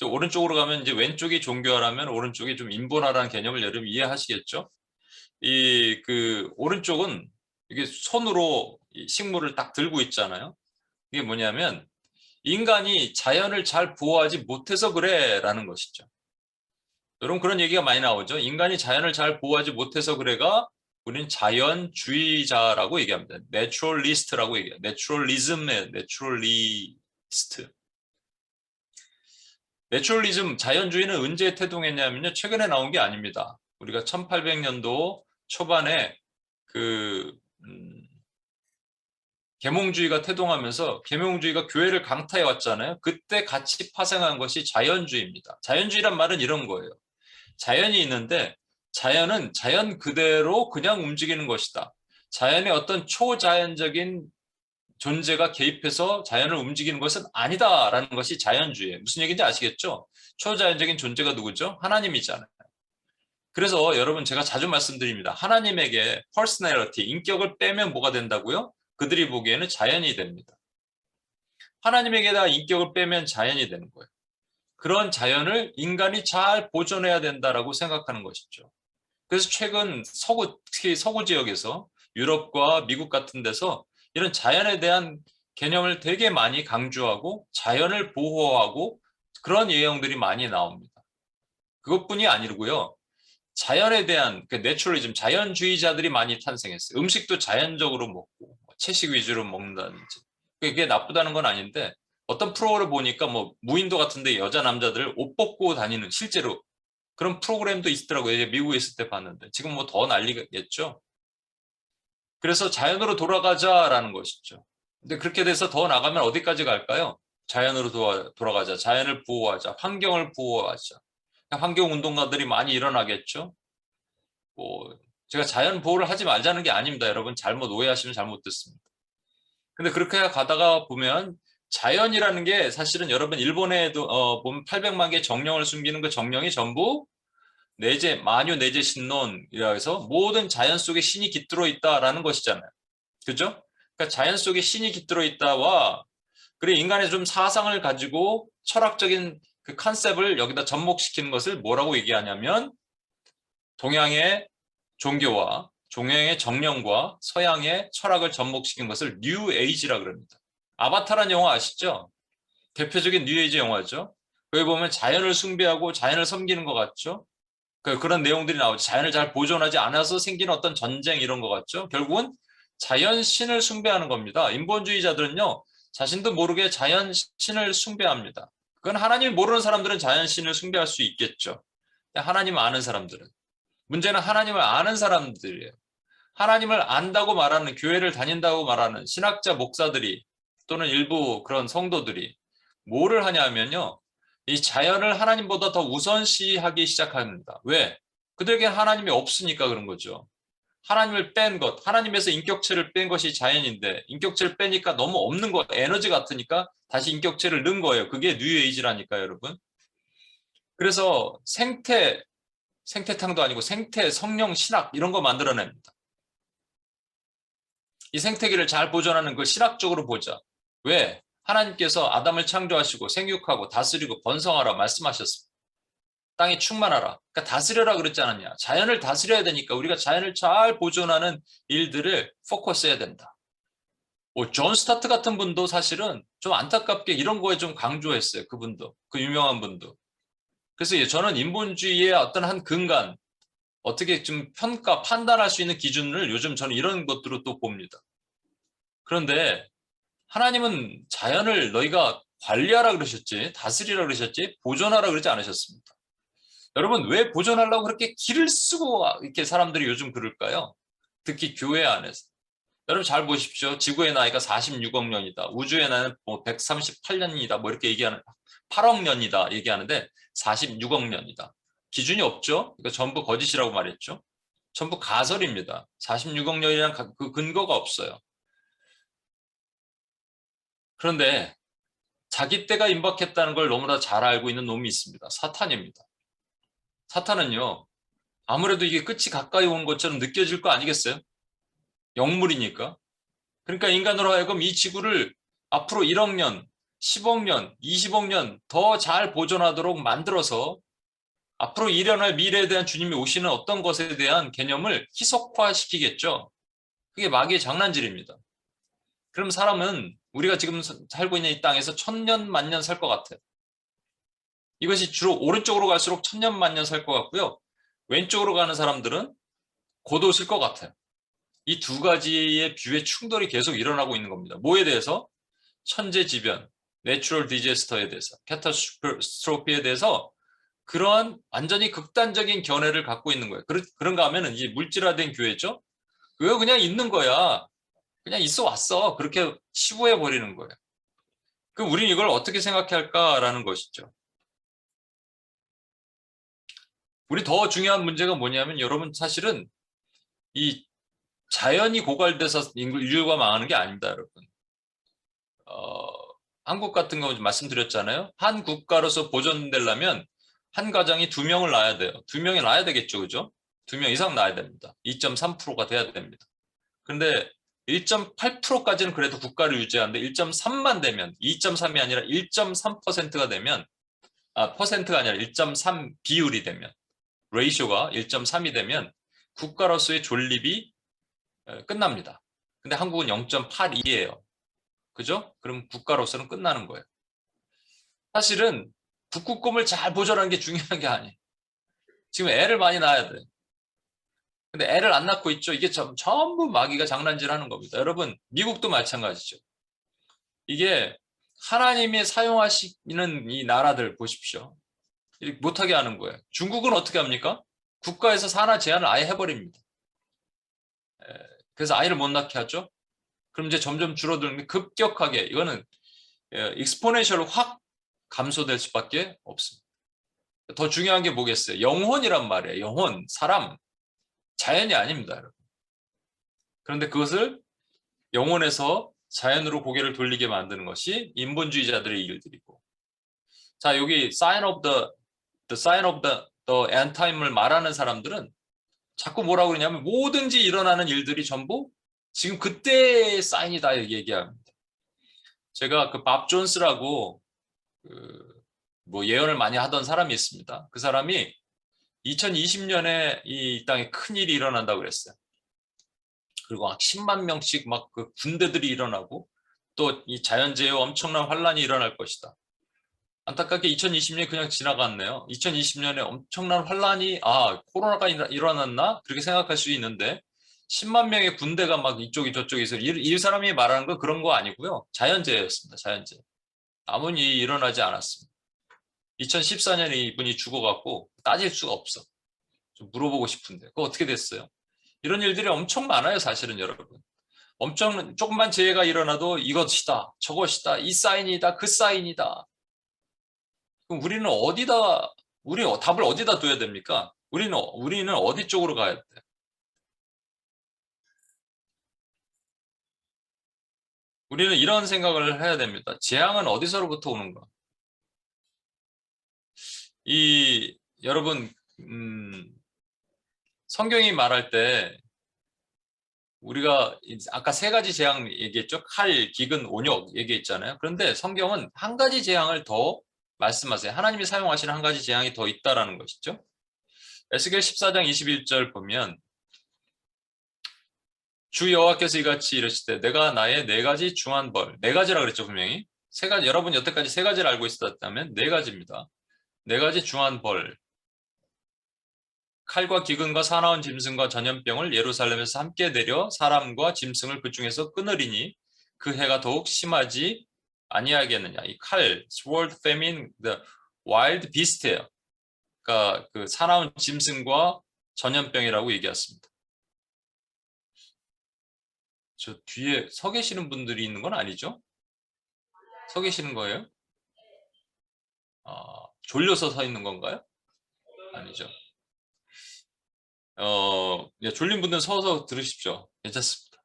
오른쪽으로 가면 이제 왼쪽이 종교화라면 오른쪽이 좀 인본화라는 개념을 여러분 이해하시겠죠? 오른쪽은 이게 손으로 식물을 딱 들고 있잖아요. 이게 뭐냐면 인간이 자연을 잘 보호하지 못해서 그래라는 것이죠. 여러분 그런 얘기가 많이 나오죠. 인간이 자연을 잘 보호하지 못해서 그래가 우리는 자연주의자라고 얘기합니다. 내추럴리스트라고 얘기해요. 내추럴리즘의 내추럴리스트. 내추럴리즘, 자연주의는 언제 태동했냐면요. 최근에 나온 게 아닙니다. 우리가 1800년도 초반에 계몽주의가 태동하면서 계몽주의가 교회를 강타해 왔잖아요. 그때 같이 파생한 것이 자연주의입니다. 자연주의란 말은 이런 거예요. 자연이 있는데 자연은 자연 그대로 그냥 움직이는 것이다. 자연의 어떤 초자연적인 존재가 개입해서 자연을 움직이는 것은 아니다라는 것이 자연주의예요. 무슨 얘기인지 아시겠죠? 초자연적인 존재가 누구죠? 하나님이잖아요. 그래서 여러분 제가 자주 말씀드립니다. 하나님에게 personality, 인격을 빼면 뭐가 된다고요? 그들이 보기에는 자연이 됩니다. 하나님에게다 인격을 빼면 자연이 되는 거예요. 그런 자연을 인간이 잘 보존해야 된다라고 생각하는 것이죠. 그래서 최근 특히 서구 지역에서 유럽과 미국 같은 데서 이런 자연에 대한 개념을 되게 많이 강조하고 자연을 보호하고 그런 내용들이 많이 나옵니다. 그것뿐이 아니고요. 자연에 대한 내추럴리즘, 자연주의자들이 많이 탄생했어요. 음식도 자연적으로 먹고 채식 위주로 먹는다든지. 그게 나쁘다는 건 아닌데 어떤 프로그램을 보니까 뭐 무인도 같은데 여자 남자들 옷 벗고 다니는 실제로 그런 프로그램도 있더라고요. 미국에 있을 때 봤는데 지금 뭐 더 난리겠죠. 그래서 자연으로 돌아가자라는 것이죠. 근데 그렇게 돼서 더 나가면 어디까지 갈까요? 자연으로 돌아가자, 자연을 보호하자, 환경을 보호하자. 환경운동가들이 많이 일어나겠죠. 뭐 제가 자연 보호를 하지 말자는 게 아닙니다. 여러분 잘못 오해하시면 잘못 듣습니다. 근데 그렇게 가다가 보면 자연이라는 게 사실은 여러분 일본에도 보면 800만 개 정령을 숨기는 그 정령이 전부 만유 내재 신론이라 해서 모든 자연 속에 신이 깃들어 있다라는 것이잖아요. 그죠? 그러니까 자연 속에 신이 깃들어 있다와 그리고 인간의 좀 사상을 가지고 철학적인 그 컨셉을 여기다 접목시키는 것을 뭐라고 얘기하냐면 동양의 종교와 동양의 정령과 서양의 철학을 접목시킨 것을 뉴 에이지라 그럽니다. 아바타라는 영화 아시죠? 대표적인 뉴 에이지 영화죠. 거기 보면 자연을 숭배하고 자연을 섬기는 것 같죠? 그런 내용들이 나오죠. 자연을 잘 보존하지 않아서 생기는 어떤 전쟁 이런 것 같죠. 결국은 자연신을 숭배하는 겁니다. 인본주의자들은요. 자신도 모르게 자연신을 숭배합니다. 그건 하나님을 모르는 사람들은 자연신을 숭배할 수 있겠죠. 하나님을 아는 사람들은. 문제는 하나님을 아는 사람들이에요. 하나님을 안다고 말하는 교회를 다닌다고 말하는 신학자 목사들이 또는 일부 그런 성도들이 뭐를 하냐면요. 이 자연을 하나님보다 더 우선시하기 시작합니다. 왜? 그들에게 하나님이 없으니까 그런 거죠. 하나님을 뺀 것, 하나님에서 인격체를 뺀 것이 자연인데 인격체를 빼니까 너무 없는 거, 에너지 같으니까 다시 인격체를 넣은 거예요. 그게 뉴에이지라니까요, 여러분. 그래서 생태탕도 아니고 생태, 성령, 신학 이런 거 만들어냅니다. 이 생태계를 잘 보존하는 걸 신학적으로 보자. 왜? 하나님께서 아담을 창조하시고 생육하고 다스리고 번성하라 말씀하셨습니다. 땅에 충만하라. 그러니까 다스려라 그랬지 않았냐. 자연을 다스려야 되니까 우리가 자연을 잘 보존하는 일들을 포커스해야 된다. 존 스타트 같은 분도 사실은 좀 안타깝게 이런 거에 좀 강조했어요. 그분도. 그 유명한 분도. 그래서 저는 인본주의의 어떤 한 근간, 어떻게 좀 판단할 수 있는 기준을 요즘 저는 이런 것들로 또 봅니다. 그런데 하나님은 자연을 너희가 관리하라 그러셨지, 다스리라 그러셨지, 보존하라 그러지 않으셨습니다. 여러분 왜 보존하려고 그렇게 기를 쓰고 이렇게 사람들이 요즘 그럴까요? 특히 교회 안에서. 여러분 잘 보십시오. 지구의 나이가 46억 년이다. 우주의 나이는 뭐 138년이다. 뭐 이렇게 얘기하는 8억 년이다 얘기하는데 46억 년이다. 기준이 없죠? 이거 전부 거짓이라고 말했죠. 전부 가설입니다. 46억 년이란 그 근거가 없어요. 그런데 자기 때가 임박했다는 걸 너무나 잘 알고 있는 놈이 있습니다. 사탄입니다. 사탄은요. 아무래도 이게 끝이 가까이 온 것처럼 느껴질 거 아니겠어요? 영물이니까. 그러니까 인간으로 하여금 이 지구를 앞으로 1억 년, 10억 년, 20억 년 더 잘 보존하도록 만들어서 앞으로 일어날 미래에 대한 주님이 오시는 어떤 것에 대한 개념을 희석화시키겠죠. 그게 마귀의 장난질입니다. 그럼 사람은 우리가 지금 살고 있는 이 땅에서 1000년, 만년 살 것 같아요. 이것이 주로 오른쪽으로 갈수록 1000년, 만년 살 것 같고요. 왼쪽으로 가는 사람들은 곧 오실 것 같아요. 이 두 가지의 뷰의 충돌이 계속 일어나고 있는 겁니다. 뭐에 대해서? 천재지변, 내추럴 디제스터에 대해서, 캐타스트로피에 대해서 그러한 완전히 극단적인 견해를 갖고 있는 거예요. 그런가 하면은 이제 물질화된 교회죠. 왜 그냥 있는 거야? 그냥 있어 왔어. 그렇게 치부해 버리는 거예요. 그럼 우리는 이걸 어떻게 생각해야 할까라는 것이죠. 우리 더 중요한 문제가 뭐냐면 여러분 사실은 이 자연이 고갈돼서 인류가 망하는 게 아닙니다, 여러분. 한국 같은 경우 말씀드렸잖아요. 한 국가로서 보존되려면 한 가정이 2명을 낳아야 돼요. 2명이 낳아야 되겠죠, 그죠? 2명 이상 낳아야 됩니다. 2.3%가 돼야 됩니다. 그런데 1.8%까지는 그래도 국가를 유지하는데 1.3만 되면 2.3이 아니라 1.3%가 되면 퍼센트가 아니라 1.3 비율이 되면 레이쇼가 1.3이 되면 국가로서의 존립이 끝납니다. 근데 한국은 0.82예요. 그죠? 그럼 국가로서는 끝나는 거예요. 사실은 북극곰을 잘 보존하는 게 중요한 게 아니에요. 지금 애를 많이 낳아야 돼. 근데 애를 안 낳고 있죠. 이게 전부 마귀가 장난질하는 겁니다. 여러분, 미국도 마찬가지죠. 이게 하나님이 사용하시는 이 나라들 보십시오. 이렇게 못하게 하는 거예요. 중국은 어떻게 합니까? 국가에서 산하 제한을 아예 해버립니다. 그래서 아이를 못 낳게 하죠. 그럼 이제 점점 줄어드는 급격하게 이거는 익스포넨셜로 확 감소될 수밖에 없습니다. 더 중요한 게 뭐겠어요? 영혼이란 말이에요. 영혼, 사람, 자연이 아닙니다, 여러분. 그런데 그것을 영혼에서 자연으로 고개를 돌리게 만드는 것이 인본주의자들의 일들이고, 자 여기 sign of the end time을 말하는 사람들은 자꾸 뭐라고 그러냐면 뭐든지 일어나는 일들이 전부 지금 그때의 사인이다 얘기합니다. 제가 그 밥 존스라고 뭐 예언을 많이 하던 사람이 있습니다. 그 사람이 2020년에 이 땅에 큰 일이 일어난다고 그랬어요. 그리고 막 10만 명씩 막 그 군대들이 일어나고 또 이 자연재해와 엄청난 환란이 일어날 것이다. 안타깝게 2020년이 그냥 지나갔네요. 2020년에 엄청난 환란이 코로나가 일어났나? 그렇게 생각할 수 있는데 10만 명의 군대가 막 이쪽이 저쪽에서 이 사람이 말하는 건 그런 거 아니고요. 자연재해였습니다. 자연재해. 아무 일이 일어나지 않았습니다. 2014년에 이분이 죽어갖고 따질 수가 없어. 좀 물어보고 싶은데 그거 어떻게 됐어요? 이런 일들이 엄청 많아요. 사실은 여러분. 엄청 조금만 재해가 일어나도 이것이다 저것이다 이 사인이다 그 사인이다. 그럼 우리는 답을 어디다 둬야 됩니까? 우리는 어디 쪽으로 가야 돼? 우리는 이런 생각을 해야 됩니다. 재앙은 어디서로부터 오는가? 여러분 성경이 말할 때 우리가 아까 3가지 재앙 얘기했죠. 칼, 기근, 온역 얘기했잖아요. 그런데 성경은 한 가지 재앙을 더 말씀하세요. 하나님이 사용하시는 한 가지 재앙이 더 있다라는 것이죠. 에스겔 14장 21절 보면 주 여호와께서 이같이 이르시되 내가 나의 4가지 중한 벌, 4가지라 그랬죠 분명히. 3가지, 여러분 여태까지 3가지를 알고 있었다면 4가지입니다. 4가지 중한 벌, 칼과 기근과 사나운 짐승과 전염병을 예루살렘에서 함께 내려 사람과 짐승을 그 중에서 끊으리니 그 해가 더욱 심하지 아니하겠느냐. 이 칼, sword, famine, the wild beast예요. 그러니까 그 사나운 짐승과 전염병이라고 얘기했습니다. 저 뒤에 서 계시는 분들이 있는 건 아니죠? 서 계시는 거예요? 졸려서 서 있는 건가요? 아니죠. 졸린 분들은 서서 들으십시오. 괜찮습니다.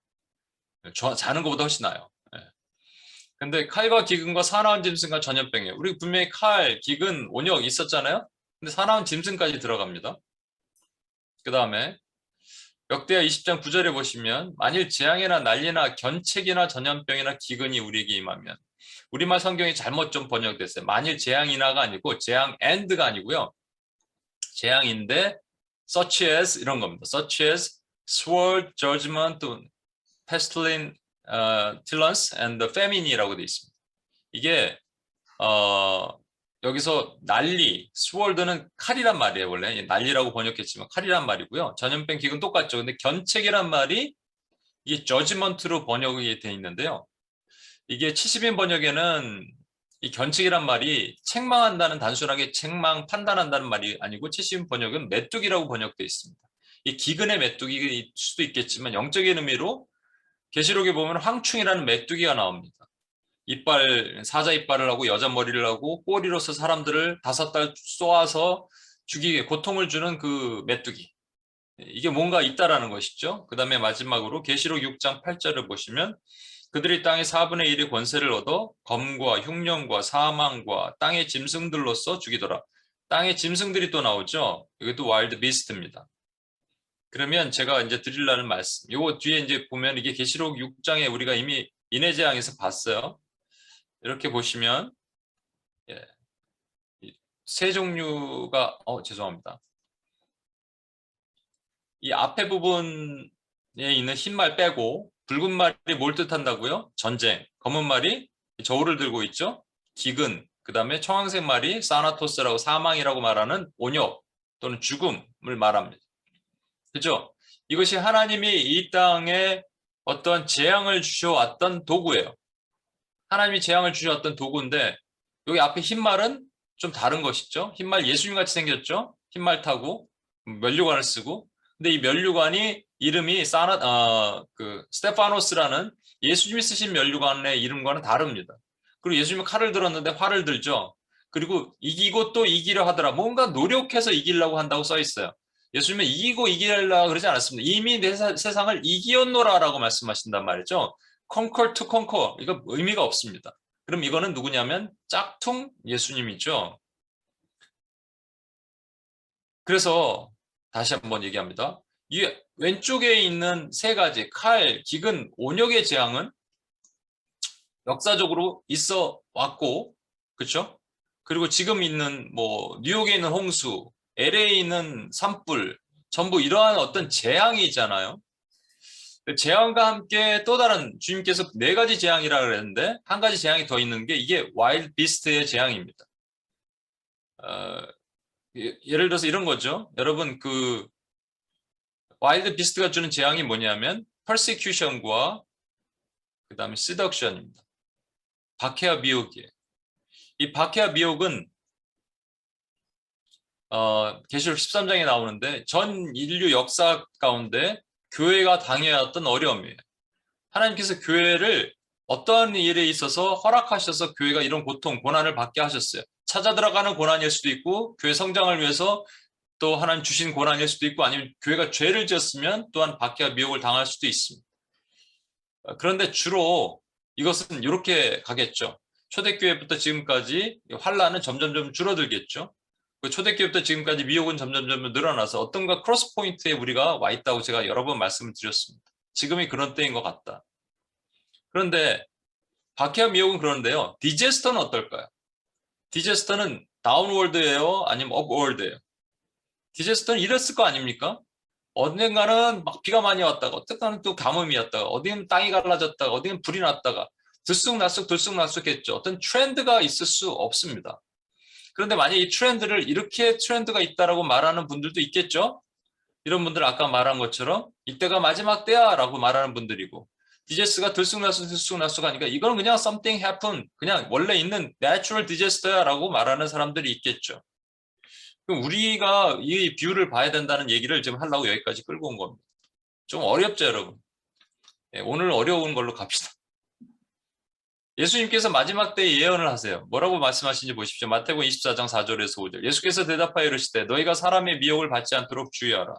자는 것보다 훨씬 나아요. 근데 칼과 기근과 사나운 짐승과 전염병이에요. 우리 분명히 칼, 기근, 온역 있었잖아요. 근데 사나운 짐승까지 들어갑니다. 그 다음에 역대하 20장 9절에 보시면 만일 재앙이나 난리나 견책이나 전염병이나 기근이 우리에게 임하면, 우리말 성경이 잘못 좀 번역됐어요. 만일 재앙이나가 아니고 재앙 and가 아니고요. 재앙인데 such as 이런 겁니다. such as sword, judgment, pestilence, and the famine이라고 되어 있습니다. 이게 여기서 난리, sword는 칼이란 말이에요. 원래 난리라고 번역했지만 칼이란 말이고요. 전염병, 기근 똑같죠. 근데 견책이란 말이 이게 judgment로 번역이 되어 있는데요. 이게 70인 번역에는 이 견책이란 말이 책망한다는, 단순하게 책망, 판단한다는 말이 아니고 70인 번역은 메뚜기라고 번역되어 있습니다. 이 기근의 메뚜기일 수도 있겠지만 영적인 의미로 계시록에 보면 황충이라는 메뚜기가 나옵니다. 이빨, 사자 이빨을 하고 여자 머리를 하고 꼬리로서 사람들을 5달 쏘아서 죽이게 고통을 주는 그 메뚜기. 이게 뭔가 있다라는 것이죠. 그 다음에 마지막으로 계시록 6장 8절을 보시면 그들이 땅의 4분의 1의 권세를 얻어 검과 흉년과 사망과 땅의 짐승들로서 죽이더라. 땅의 짐승들이 또 나오죠. 이것도 와일드 비스트입니다. 그러면 제가 이제 드리려는 말씀, 요거 뒤에 이제 보면 이게 계시록 6장에 우리가 이미 인해재앙에서 봤어요. 이렇게 보시면 세 종류가 죄송합니다. 이 앞에 부분에 있는 흰 말 빼고 붉은 말이 뭘 뜻한다고요? 전쟁. 검은 말이 저울을 들고 있죠. 기근. 그 다음에 청황색 말이 사나토스라고 사망이라고 말하는 온역 또는 죽음을 말합니다. 그죠? 이것이 하나님이 이 땅에 어떤 재앙을 주셔왔던 도구예요. 하나님이 재앙을 주셔왔던 도구인데 여기 앞에 흰 말은 좀 다른 것이죠. 흰 말 예수님 같이 생겼죠. 흰 말 타고 면류관을 쓰고. 근데 이 면류관이 이름이 스테파노스라는 예수님이 쓰신 면류관의 이름과는 다릅니다. 그리고 예수님은 칼을 들었는데 활을 들죠. 그리고 이기고 또 이기려 하더라. 뭔가 노력해서 이기려고 한다고 써 있어요. 예수님은 이기고 이기려고 그러지 않았습니다. 이미 내 세상을 이기었노라라고 말씀하신단 말이죠. conquer to conquer. 이거 의미가 없습니다. 그럼 이거는 누구냐면 짝퉁 예수님이죠. 그래서 다시 한번 얘기합니다. 이 왼쪽에 있는 세 가지 칼, 기근, 온역의 재앙은 역사적으로 있어 왔고, 그렇죠? 그리고 지금 있는 뉴욕에 있는 홍수, LA에 있는 산불, 전부 이러한 어떤 재앙이 있잖아요. 재앙과 함께 또 다른 주님께서 네 가지 재앙이라고 그랬는데 한 가지 재앙이 더 있는 게 이게 와일드 비스트의 재앙입니다. 예를 들어서 이런 거죠. 여러분 와일드 비스트가 주는 재앙이 뭐냐면 persecution과 그 다음에 seduction입니다. 박해와 미혹이에요. 이 박해와 미혹은 계시록 13장에 나오는데 전 인류 역사 가운데 교회가 당해왔던 어려움이에요. 하나님께서 교회를 어떠한 일에 있어서 허락하셔서 교회가 이런 고통, 고난을 받게 하셨어요. 찾아 들어가는 고난일 수도 있고 교회 성장을 위해서 또 하나님 주신 고난일 수도 있고 아니면 교회가 죄를 지었으면 또한 박해와 미혹을 당할 수도 있습니다. 그런데 주로 이것은 이렇게 가겠죠. 초대교회부터 지금까지 환란은 점점 줄어들겠죠. 초대교회부터 지금까지 미혹은 점점 늘어나서 어떤가 크로스 포인트에 우리가 와 있다고 제가 여러 번 말씀을 드렸습니다. 지금이 그런 때인 것 같다. 그런데 박해와 미혹은 그런데요. 디제스터는 어떨까요? 디제스터는 다운월드예요? 아니면 업월드예요? 디제스터는 이랬을 거 아닙니까? 언젠가는 막 비가 많이 왔다가 어쨌든 또 가뭄이었다가 어디는 땅이 갈라졌다가 어디는 불이 났다가 들쑥날쑥했죠. 어떤 트렌드가 있을 수 없습니다. 그런데 만약에 이 트렌드를 이렇게 트렌드가 있다라고 말하는 분들도 있겠죠? 이런 분들 아까 말한 것처럼 이때가 마지막 때야 라고 말하는 분들이고 디제스가 들쑥날쑥하니까 이건 그냥 something happen, 그냥 원래 있는 natural disaster야 라고 말하는 사람들이 있겠죠. 그럼 우리가 이 뷰를 봐야 된다는 얘기를 지금 하려고 여기까지 끌고 온 겁니다. 좀 어렵죠, 여러분? 오늘 어려운 걸로 갑시다. 예수님께서 마지막 때에 예언을 하세요. 뭐라고 말씀하시는지 보십시오. 마태복음 24장 4절에서 5절. 예수께서 대답하여 이르시되 너희가 사람의 미혹을 받지 않도록 주의하라.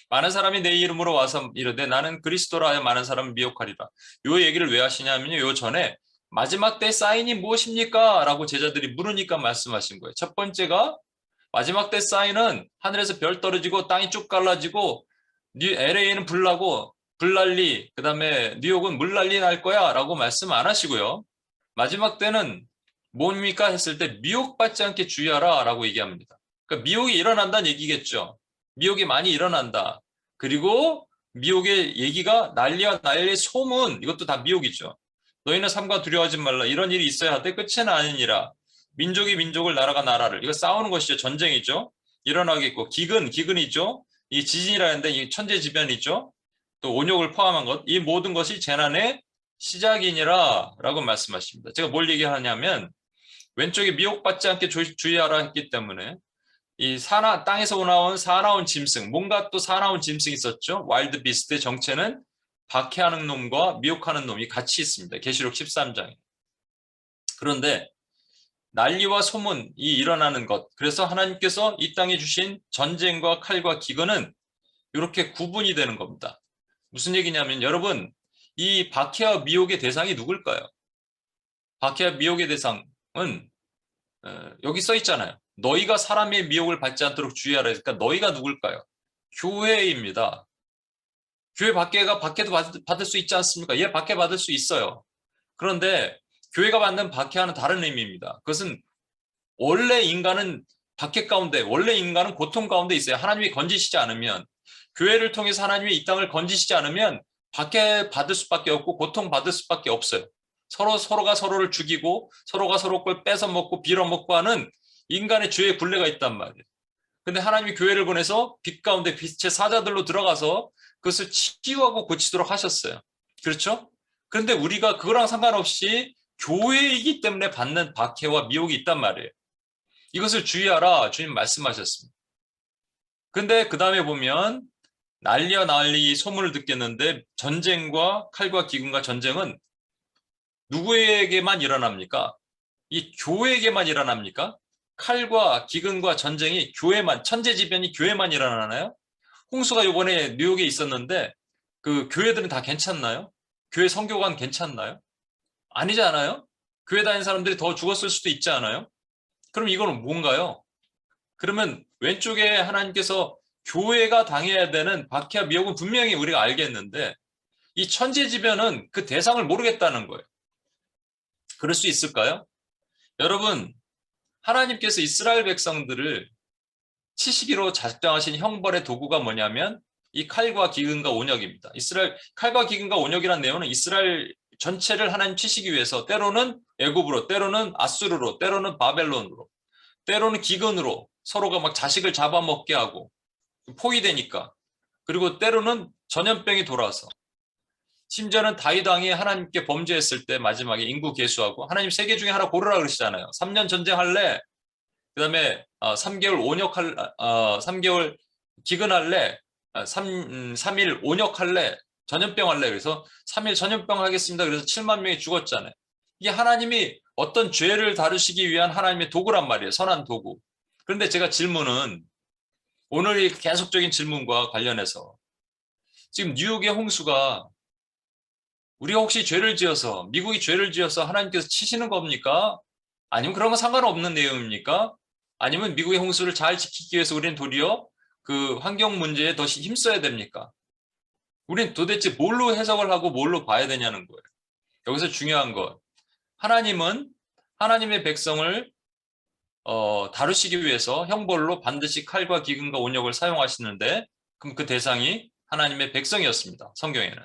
많은 사람이 내 이름으로 와서 이르되 나는 그리스도라 하여 많은 사람을 미혹하리라. 요 얘기를 왜 하시냐면요. 요 전에 마지막 때 사인이 무엇입니까? 라고 제자들이 물으니까 말씀하신 거예요. 첫 번째가 마지막 때 사인은 하늘에서 별 떨어지고 땅이 쭉 갈라지고 LA는 불 나고 불난리, 그 다음에 뉴욕은 물난리 날 거야 라고 말씀 안 하시고요. 마지막 때는 뭡니까 했을 때 미혹받지 않게 주의하라 라고 얘기합니다. 그러니까 미혹이 일어난다는 얘기겠죠. 미혹이 많이 일어난다. 그리고 미혹의 얘기가 난리와 난리의 소문, 이것도 다 미혹이죠. 너희는 삼가 두려워하지 말라. 이런 일이 있어야 하되 끝은 아니니라. 민족이 민족을, 나라가 나라를. 이거 싸우는 것이죠. 전쟁이죠. 일어나겠고 기근이죠. 이 지진이라는데 이 천재지변이죠. 또 온역을 포함한 것, 이 모든 것이 재난의 시작이니라 라고 말씀하십니다. 제가 뭘 얘기하냐면 왼쪽에 미혹받지 않게 주의하라 했기 때문에 이 땅에서 나온 사나운 짐승, 뭔가 또 사나운 짐승이 있었죠. 와일드 비스트의 정체는 박해하는 놈과 미혹하는 놈이 같이 있습니다. 계시록 13장에. 그런데 난리와 소문이 일어나는 것. 그래서 하나님께서 이 땅에 주신 전쟁과 칼과 기근은 이렇게 구분이 되는 겁니다. 무슨 얘기냐면 여러분, 이 박해와 미혹의 대상이 누굴까요? 박해와 미혹의 대상은 여기 써 있잖아요. 너희가 사람의 미혹을 받지 않도록 주의하라. 그러니까 너희가 누굴까요? 교회입니다. 교회 박해도 받을 수 있지 않습니까? 예, 박해 받을 수 있어요. 그런데 교회가 받는 박해와는 다른 의미입니다. 그것은 원래 인간은 박해 가운데, 원래 인간은 고통 가운데 있어요. 하나님이 건지시지 않으면, 교회를 통해서 하나님이 이 땅을 건지시지 않으면 박해 받을 수밖에 없고 고통 받을 수밖에 없어요. 서로가 서로를 죽이고 서로가 서로 걸 뺏어 먹고 빌어먹고 하는 인간의 죄의 굴레가 있단 말이에요. 근데 하나님이 교회를 보내서 빛 가운데 빛의 사자들로 들어가서 그것을 치유하고 고치도록 하셨어요. 그렇죠? 그런데 우리가 그거랑 상관없이 교회이기 때문에 받는 박해와 미혹이 있단 말이에요. 이것을 주의하라 주님 말씀하셨습니다. 근데 그 다음에 보면 난리와 난리 소문을 듣겠는데 전쟁과 칼과 기근과 전쟁은 누구에게만 일어납니까? 이 교회에게만 일어납니까? 칼과 기근과 전쟁이 교회만, 천재지변이 교회만 일어나나요? 홍수가 이번에 뉴욕에 있었는데 그 교회들은 다 괜찮나요? 교회 선교관 괜찮나요? 아니지 않아요? 교회 다니는 사람들이 더 죽었을 수도 있지 않아요? 그럼 이거는 뭔가요? 그러면 왼쪽에 하나님께서 교회가 당해야 되는 박해와 미혹은 분명히 우리가 알겠는데 이 천재지변은 그 대상을 모르겠다는 거예요. 그럴 수 있을까요? 여러분, 하나님께서 이스라엘 백성들을 치시기로 작정하신 형벌의 도구가 뭐냐면 이 칼과 기근과 온역입니다. 칼과 기근과 온역이라는 내용은 이스라엘 전체를 하나님 치시기 위해서 때로는 애굽으로, 때로는 아수르로, 때로는 바벨론으로, 때로는 기근으로 서로가 막 자식을 잡아먹게 하고 포위되니까, 그리고 때로는 전염병이 돌아서, 심지어는 다윗 왕이 하나님께 범죄했을 때 마지막에 인구 계수하고 하나님 세 개 중에 하나 고르라 그러시잖아요. 3년 전쟁할래? 그 다음에 3개월 기근할래? 3일 온역할래? 전염병 할래? 그래서 3일 전염병 하겠습니다. 그래서 7만 명이 죽었잖아요. 이게 하나님이 어떤 죄를 다루시기 위한 하나님의 도구란 말이에요. 선한 도구. 그런데 제가 질문은 오늘 이 계속적인 질문과 관련해서 지금 뉴욕의 홍수가 우리가 혹시 죄를 지어서, 미국이 죄를 지어서 하나님께서 치시는 겁니까? 아니면 그런 건 상관없는 내용입니까? 아니면 미국의 홍수를 잘 지키기 위해서 우리는 도리어 그 환경 문제에 더 힘써야 됩니까? 우리는 도대체 뭘로 해석을 하고 뭘로 봐야 되냐는 거예요. 여기서 중요한 것, 하나님은 하나님의 백성을 다루시기 위해서 형벌로 반드시 칼과 기근과 온역을 사용하시는데, 그럼 그 대상이 하나님의 백성이었습니다. 성경에는.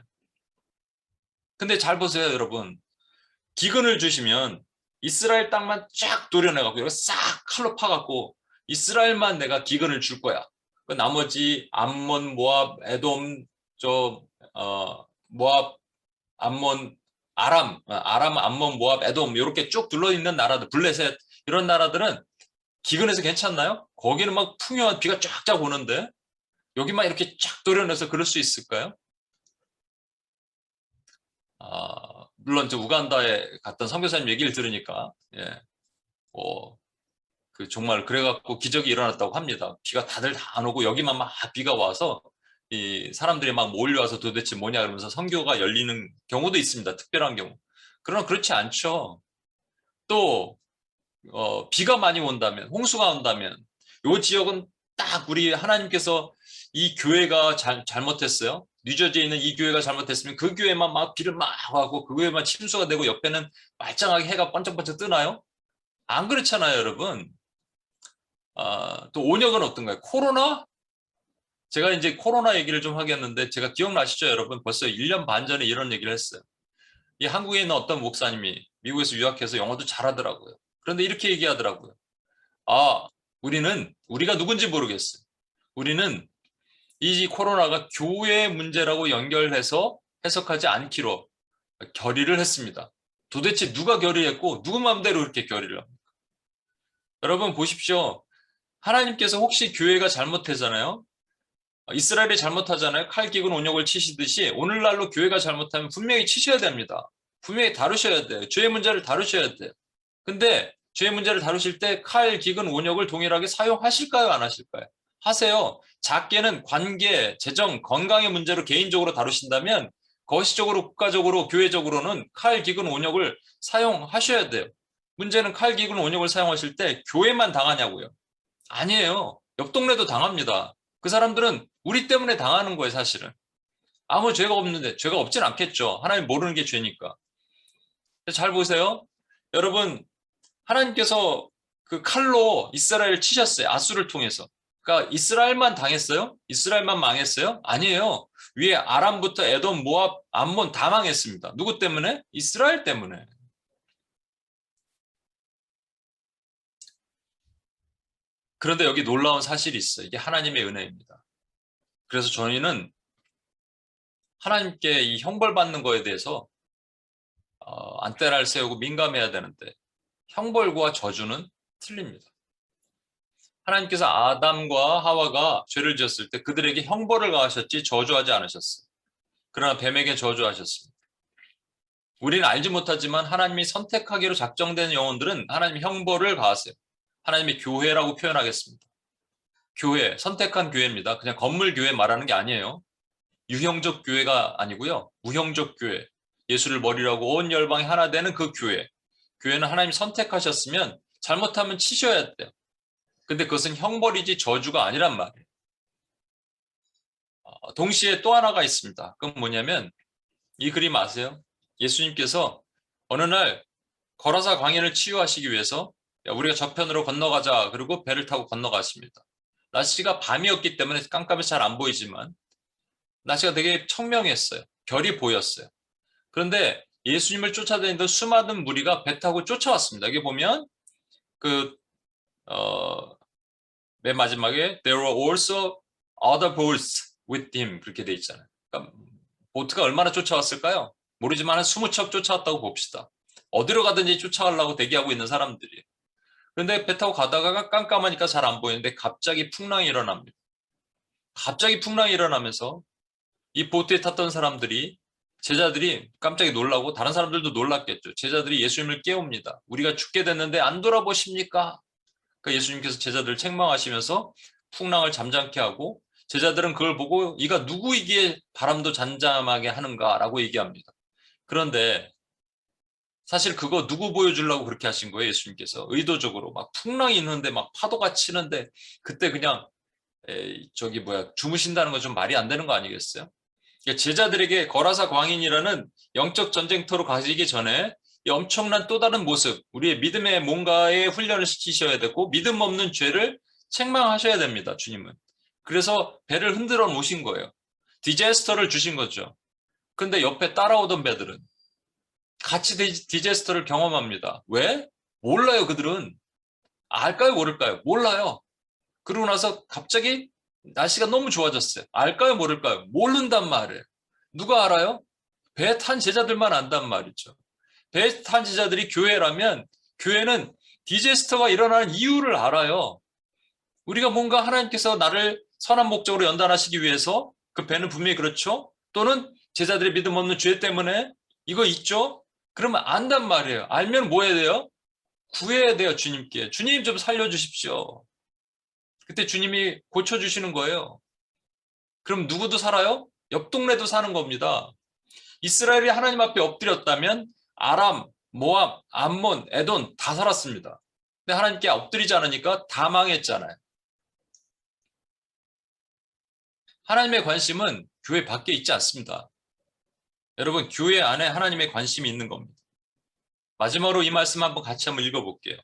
근데 잘 보세요, 여러분. 기근을 주시면 이스라엘 땅만 쫙 도려내갖고 이거 싹 칼로 파갖고 이스라엘만 내가 기근을 줄 거야. 그 나머지 암몬, 모압, 에돔, 모압, 암몬, 아람, 암몬, 모압, 에돔 이렇게 쭉 둘러있는 나라들, 블레셋 이런 나라들은 기근해서 괜찮나요? 거기는 막 풍요한 비가 쫙쫙 오는데 여기만 이렇게 쫙 도려내서 그럴 수 있을까요? 물론 저 우간다에 갔던 선교사님 얘기를 들으니까 그 정말 그래갖고 기적이 일어났다고 합니다. 비가 다들 다 안 오고 여기만 막 비가 와서 이 사람들이 막 몰려와서 도대체 뭐냐 그러면서 선교가 열리는 경우도 있습니다. 특별한 경우. 그러나 그렇지 않죠. 또 비가 많이 온다면, 홍수가 온다면 이 지역은 딱 우리 하나님께서 이 교회가 잘못했어요. 뉴저지에 있는 이 교회가 잘못했으면 그 교회만 막 비를 막 하고 그 교회만 침수가 되고 옆에는 말짱하게 해가 번쩍번쩍 뜨나요? 안 그렇잖아요, 여러분. 또 온역은 어떤가요? 코로나? 제가 이제 코로나 얘기를 좀 하겠는데 제가 기억나시죠, 여러분? 벌써 1년 반 전에 이런 얘기를 했어요. 이 한국에 있는 어떤 목사님이 미국에서 유학해서 영어도 잘하더라고요. 그런데 이렇게 얘기하더라고요. 우리가 누군지 모르겠어요. 우리는 이 코로나가 교회 문제라고 연결해서 해석하지 않기로 결의를 했습니다. 도대체 누가 결의했고 누구 마음대로 그렇게 결의를 합니까? 여러분 보십시오. 하나님께서 혹시 교회가 잘못하잖아요. 이스라엘이 잘못하잖아요. 칼, 기근, 온역을 치시듯이 오늘날로 교회가 잘못하면 분명히 치셔야 됩니다. 분명히 다루셔야 돼요. 죄의 문제를 다루셔야 돼요. 근데 죄의 문제를 다루실 때 칼, 기근, 온역을 동일하게 사용하실까요? 안 하실까요? 하세요. 작게는 관계, 재정, 건강의 문제로 개인적으로 다루신다면 거시적으로, 국가적으로, 교회적으로는 칼, 기근, 온역을 사용하셔야 돼요. 문제는 칼, 기근, 온역을 사용하실 때 교회만 당하냐고요. 아니에요. 옆 동네도 당합니다. 그 사람들은 우리 때문에 당하는 거예요, 사실은. 아무 죄가 없는데, 죄가 없진 않겠죠. 하나님 모르는 게 죄니까. 잘 보세요. 여러분, 하나님께서 그 칼로 이스라엘을 치셨어요. 아수를 통해서. 그러니까 이스라엘만 당했어요? 이스라엘만 망했어요? 아니에요. 위에 아람부터 에돔, 모압, 암몬 다 망했습니다. 누구 때문에? 이스라엘 때문에. 그런데 여기 놀라운 사실이 있어요. 이게 하나님의 은혜입니다. 그래서 저희는 하나님께 이 형벌받는 거에 대해서 안테나를 세우고 민감해야 되는데 형벌과 저주는 틀립니다. 하나님께서 아담과 하와가 죄를 지었을 때 그들에게 형벌을 가하셨지 저주하지 않으셨어요. 그러나 뱀에게 저주하셨습니다. 우리는 알지 못하지만 하나님이 선택하기로 작정된 영혼들은 하나님의 형벌을 가하세요. 하나님의 교회라고 표현하겠습니다. 교회, 선택한 교회입니다. 그냥 건물 교회 말하는 게 아니에요. 유형적 교회가 아니고요. 무형적 교회. 예수를 머리라고 온 열방이 하나 되는 그 교회. 교회는 하나님 선택하셨으면 잘못하면 치셔야 돼요. 근데 그것은 형벌이지 저주가 아니란 말이에요. 동시에 또 하나가 있습니다. 그건 뭐냐면 이 그림 아세요? 예수님께서 어느 날 거라사 광야를 치유하시기 위해서 야, 우리가 저편으로 건너가자. 그리고 배를 타고 건너가십니다. 날씨가 밤이었기 때문에 깜깜해서 잘 안 보이지만 날씨가 되게 청명했어요. 별이 보였어요. 그런데 예수님을 쫓아다니던 수많은 무리가 배 타고 쫓아왔습니다. 여기 보면 맨 마지막에 There were also other boats with him 그렇게 돼 있잖아요. 그러니까 보트가 얼마나 쫓아왔을까요? 모르지만 한 20척 쫓아왔다고 봅시다. 어디로 가든지 쫓아가려고 대기하고 있는 사람들이에요. 그런데 배 타고 가다가 깜깜하니까 잘 안 보이는데 갑자기 풍랑이 일어납니다. 갑자기 풍랑이 일어나면서 이 보트에 탔던 사람들이 제자들이 깜짝이 놀라고 다른 사람들도 놀랐겠죠. 제자들이 예수님을 깨웁니다. 우리가 죽게 됐는데 안 돌아보십니까? 그러니까 예수님께서 제자들을 책망하시면서 풍랑을 잠잠케 하고 제자들은 그걸 보고 이가 누구이기에 바람도 잠잠하게 하는가라고 얘기합니다. 그런데 사실 그거 누구 보여주려고 그렇게 하신 거예요, 예수님께서. 의도적으로 막 풍랑이 있는데 막 파도가 치는데 그때 그냥 주무신다는 건 좀 말이 안 되는 거 아니겠어요? 그러니까 제자들에게 거라사 광인이라는 영적 전쟁터로 가시기 전에 이 엄청난 또 다른 모습, 우리의 믿음의 뭔가에 훈련을 시키셔야 되고 믿음 없는 죄를 책망하셔야 됩니다, 주님은. 그래서 배를 흔들어 놓으신 거예요. 디제스터를 주신 거죠. 근데 옆에 따라오던 배들은 같이 디제스터를 경험합니다. 왜? 몰라요, 그들은. 알까요, 모를까요? 몰라요. 그러고 나서 갑자기 날씨가 너무 좋아졌어요. 알까요, 모를까요? 모른단 말이에요. 누가 알아요? 배 탄 제자들만 안단 말이죠. 배 탄 제자들이 교회라면 교회는 디제스터가 일어나는 이유를 알아요. 우리가 뭔가 하나님께서 나를 선한 목적으로 연단하시기 위해서 그 배는 분명히 그렇죠. 또는 제자들의 믿음 없는 죄 때문에 이거 있죠. 그러면 안단 말이에요. 알면 뭐 해야 돼요? 구해야 돼요, 주님께. 주님 좀 살려주십시오. 그때 주님이 고쳐주시는 거예요. 그럼 누구도 살아요? 옆 동네도 사는 겁니다. 이스라엘이 하나님 앞에 엎드렸다면 아람, 모압, 암몬, 에돔 다 살았습니다. 근데 하나님께 엎드리지 않으니까 다 망했잖아요. 하나님의 관심은 교회 밖에 있지 않습니다. 여러분, 교회 안에 하나님의 관심이 있는 겁니다. 마지막으로 이 말씀 한번 같이 한번 읽어볼게요.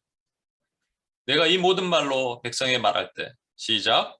내가 이 모든 말로 백성에게 말할 때 시작.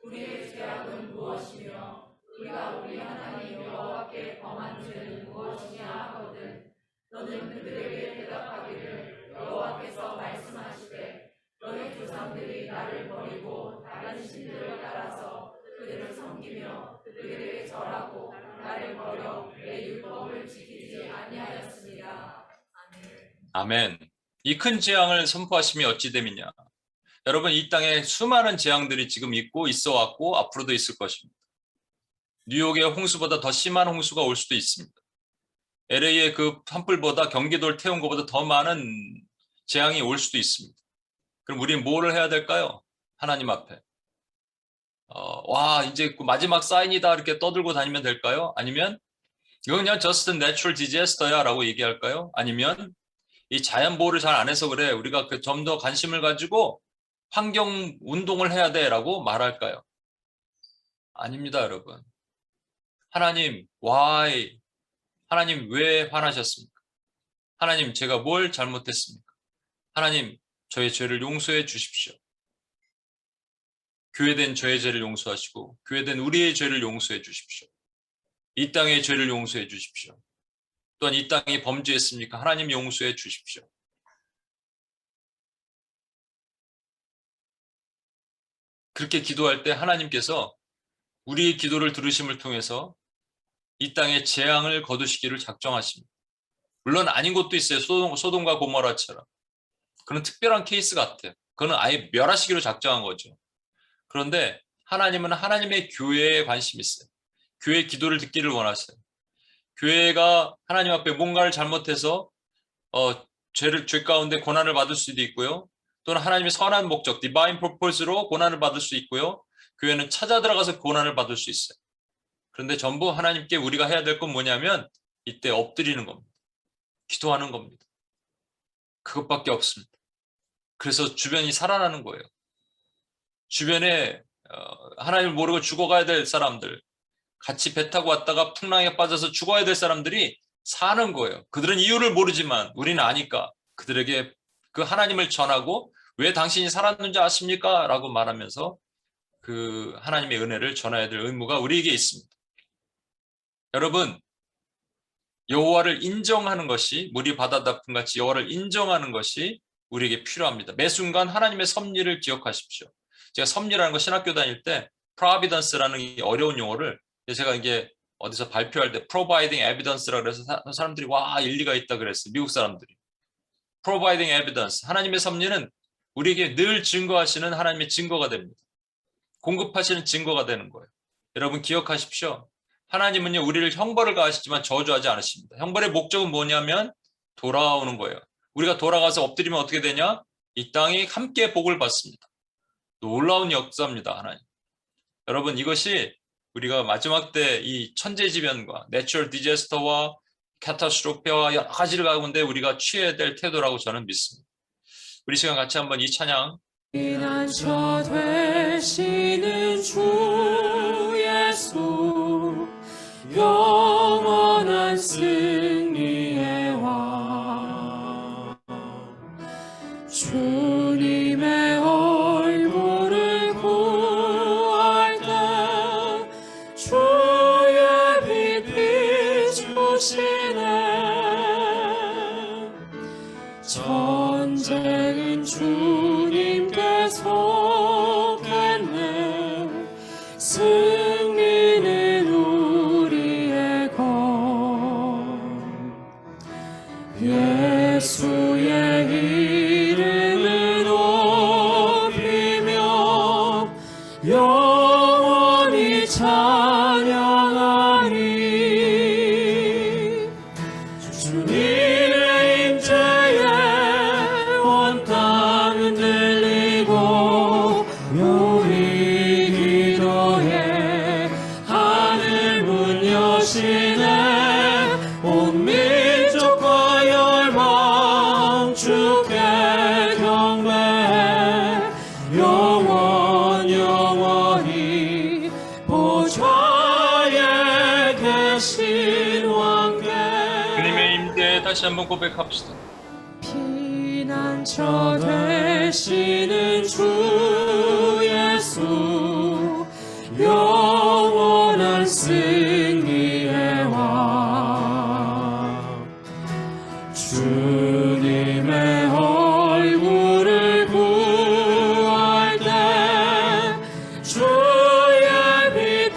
우리의 죄악은 무엇이며 우리가 우리 하나님 여호와께 범한 죄는 무엇이냐 하거든 너는 그들에게 대답하기를 여호와께서 말씀하시되 너희 조상들이 나를 버리고 다른 신들을 따라서 그들을 섬기며 그들에게 절하고 나를 버려 내 율법을 지키지 아니하였습니다. 아멘. 아멘. 이 큰 재앙을 선포하심이 어찌 됨이냐. 여러분, 이 땅에 수많은 재앙들이 지금 있고 있어 왔고 앞으로도 있을 것입니다. 뉴욕의 홍수보다 더 심한 홍수가 올 수도 있습니다. LA의 그 산불보다 경기도를 태운 것보다 더 많은 재앙이 올 수도 있습니다. 그럼 우리는 뭐를 해야 될까요? 하나님 앞에. 와, 이제 그 마지막 사인이다 이렇게 떠들고 다니면 될까요? 아니면 이건 그냥 just a natural disaster야 라고 얘기할까요? 아니면 이 자연보호를 잘 안 해서 그래, 우리가 그 좀 더 관심을 가지고 환경 운동을 해야 돼 라고 말할까요? 아닙니다, 여러분. 하나님, why? 하나님, 왜 화나셨습니까? 하나님, 제가 뭘 잘못했습니까? 하나님, 저의 죄를 용서해 주십시오. 교회된 저의 죄를 용서하시고 교회된 우리의 죄를 용서해 주십시오. 이 땅의 죄를 용서해 주십시오. 또한 이 땅이 범죄했습니까? 하나님 용서해 주십시오. 그렇게 기도할 때 하나님께서 우리의 기도를 들으심을 통해서 이 땅에 재앙을 거두시기를 작정하십니다. 물론 아닌 것도 있어요. 소돔과 고모라처럼. 그런 특별한 케이스 같아요. 그거는 아예 멸하시기로 작정한 거죠. 그런데 하나님은 하나님의 교회에 관심이 있어요. 교회의 기도를 듣기를 원하세요. 교회가 하나님 앞에 뭔가를 잘못해서 죄 가운데 고난을 받을 수도 있고요. 또는 하나님의 선한 목적, divine purpose로 고난을 받을 수 있고요. 교회는 찾아 들어가서 고난을 받을 수 있어요. 그런데 전부 하나님께 우리가 해야 될 건 뭐냐면 이때 엎드리는 겁니다. 기도하는 겁니다. 그것밖에 없습니다. 그래서 주변이 살아나는 거예요. 주변에 하나님을 모르고 죽어가야 될 사람들, 같이 배 타고 왔다가 풍랑에 빠져서 죽어야 될 사람들이 사는 거예요. 그들은 이유를 모르지만 우리는 아니까 그들에게 그 하나님을 전하고 왜 당신이 살았는지 아십니까? 라고 말하면서 그 하나님의 은혜를 전해야 될 의무가 우리에게 있습니다. 여러분, 여호와를 인정하는 것이, 물이 바다 덮음 같이 여호와를 인정하는 것이 우리에게 필요합니다. 매 순간 하나님의 섭리를 기억하십시오. 제가 섭리라는 거 신학교 다닐 때 providence라는 이 어려운 용어를 제가 이게 어디서 발표할 때 providing evidence라고 그래서 사람들이 와, 일리가 있다 그랬어요. 미국 사람들이. providing evidence. 하나님의 섭리는 우리에게 늘 증거하시는 하나님의 증거가 됩니다. 공급하시는 증거가 되는 거예요. 여러분 기억하십시오. 하나님은요, 우리를 형벌을 가하시지만 저주하지 않으십니다. 형벌의 목적은 뭐냐면 돌아오는 거예요. 우리가 돌아가서 엎드리면 어떻게 되냐? 이 땅이 함께 복을 받습니다. 놀라운 역사입니다, 하나님. 여러분, 이것이 우리가 마지막 때 이 천재지변과 내추럴 디제스터와 카타스트로페와 여러 가지를 가운데 우리가 취해야 될 태도라고 저는 믿습니다. 우리 시간 같이 한번 이 찬양 피난처 되시는 주 예수 영원한 승리의 왕 주님의 얼굴을 구할 때 주의 빛 비추시네 전쟁은 주님께 속했네 승리는 우리의 것 예수의 이름을 높이며 영원히 찬양하리 주님의 임재에 온 땅은 들리고 우리 기도에 하늘 문 여시네 온 민족과 열방 주께 경배해 영원히 보좌에 계신 왕께 주님의 임재 다시 한번 고백합시다. 피난처 되시는 주 예수 영원한 승리의 왕 주님의 얼굴을 구할 때 주의 빛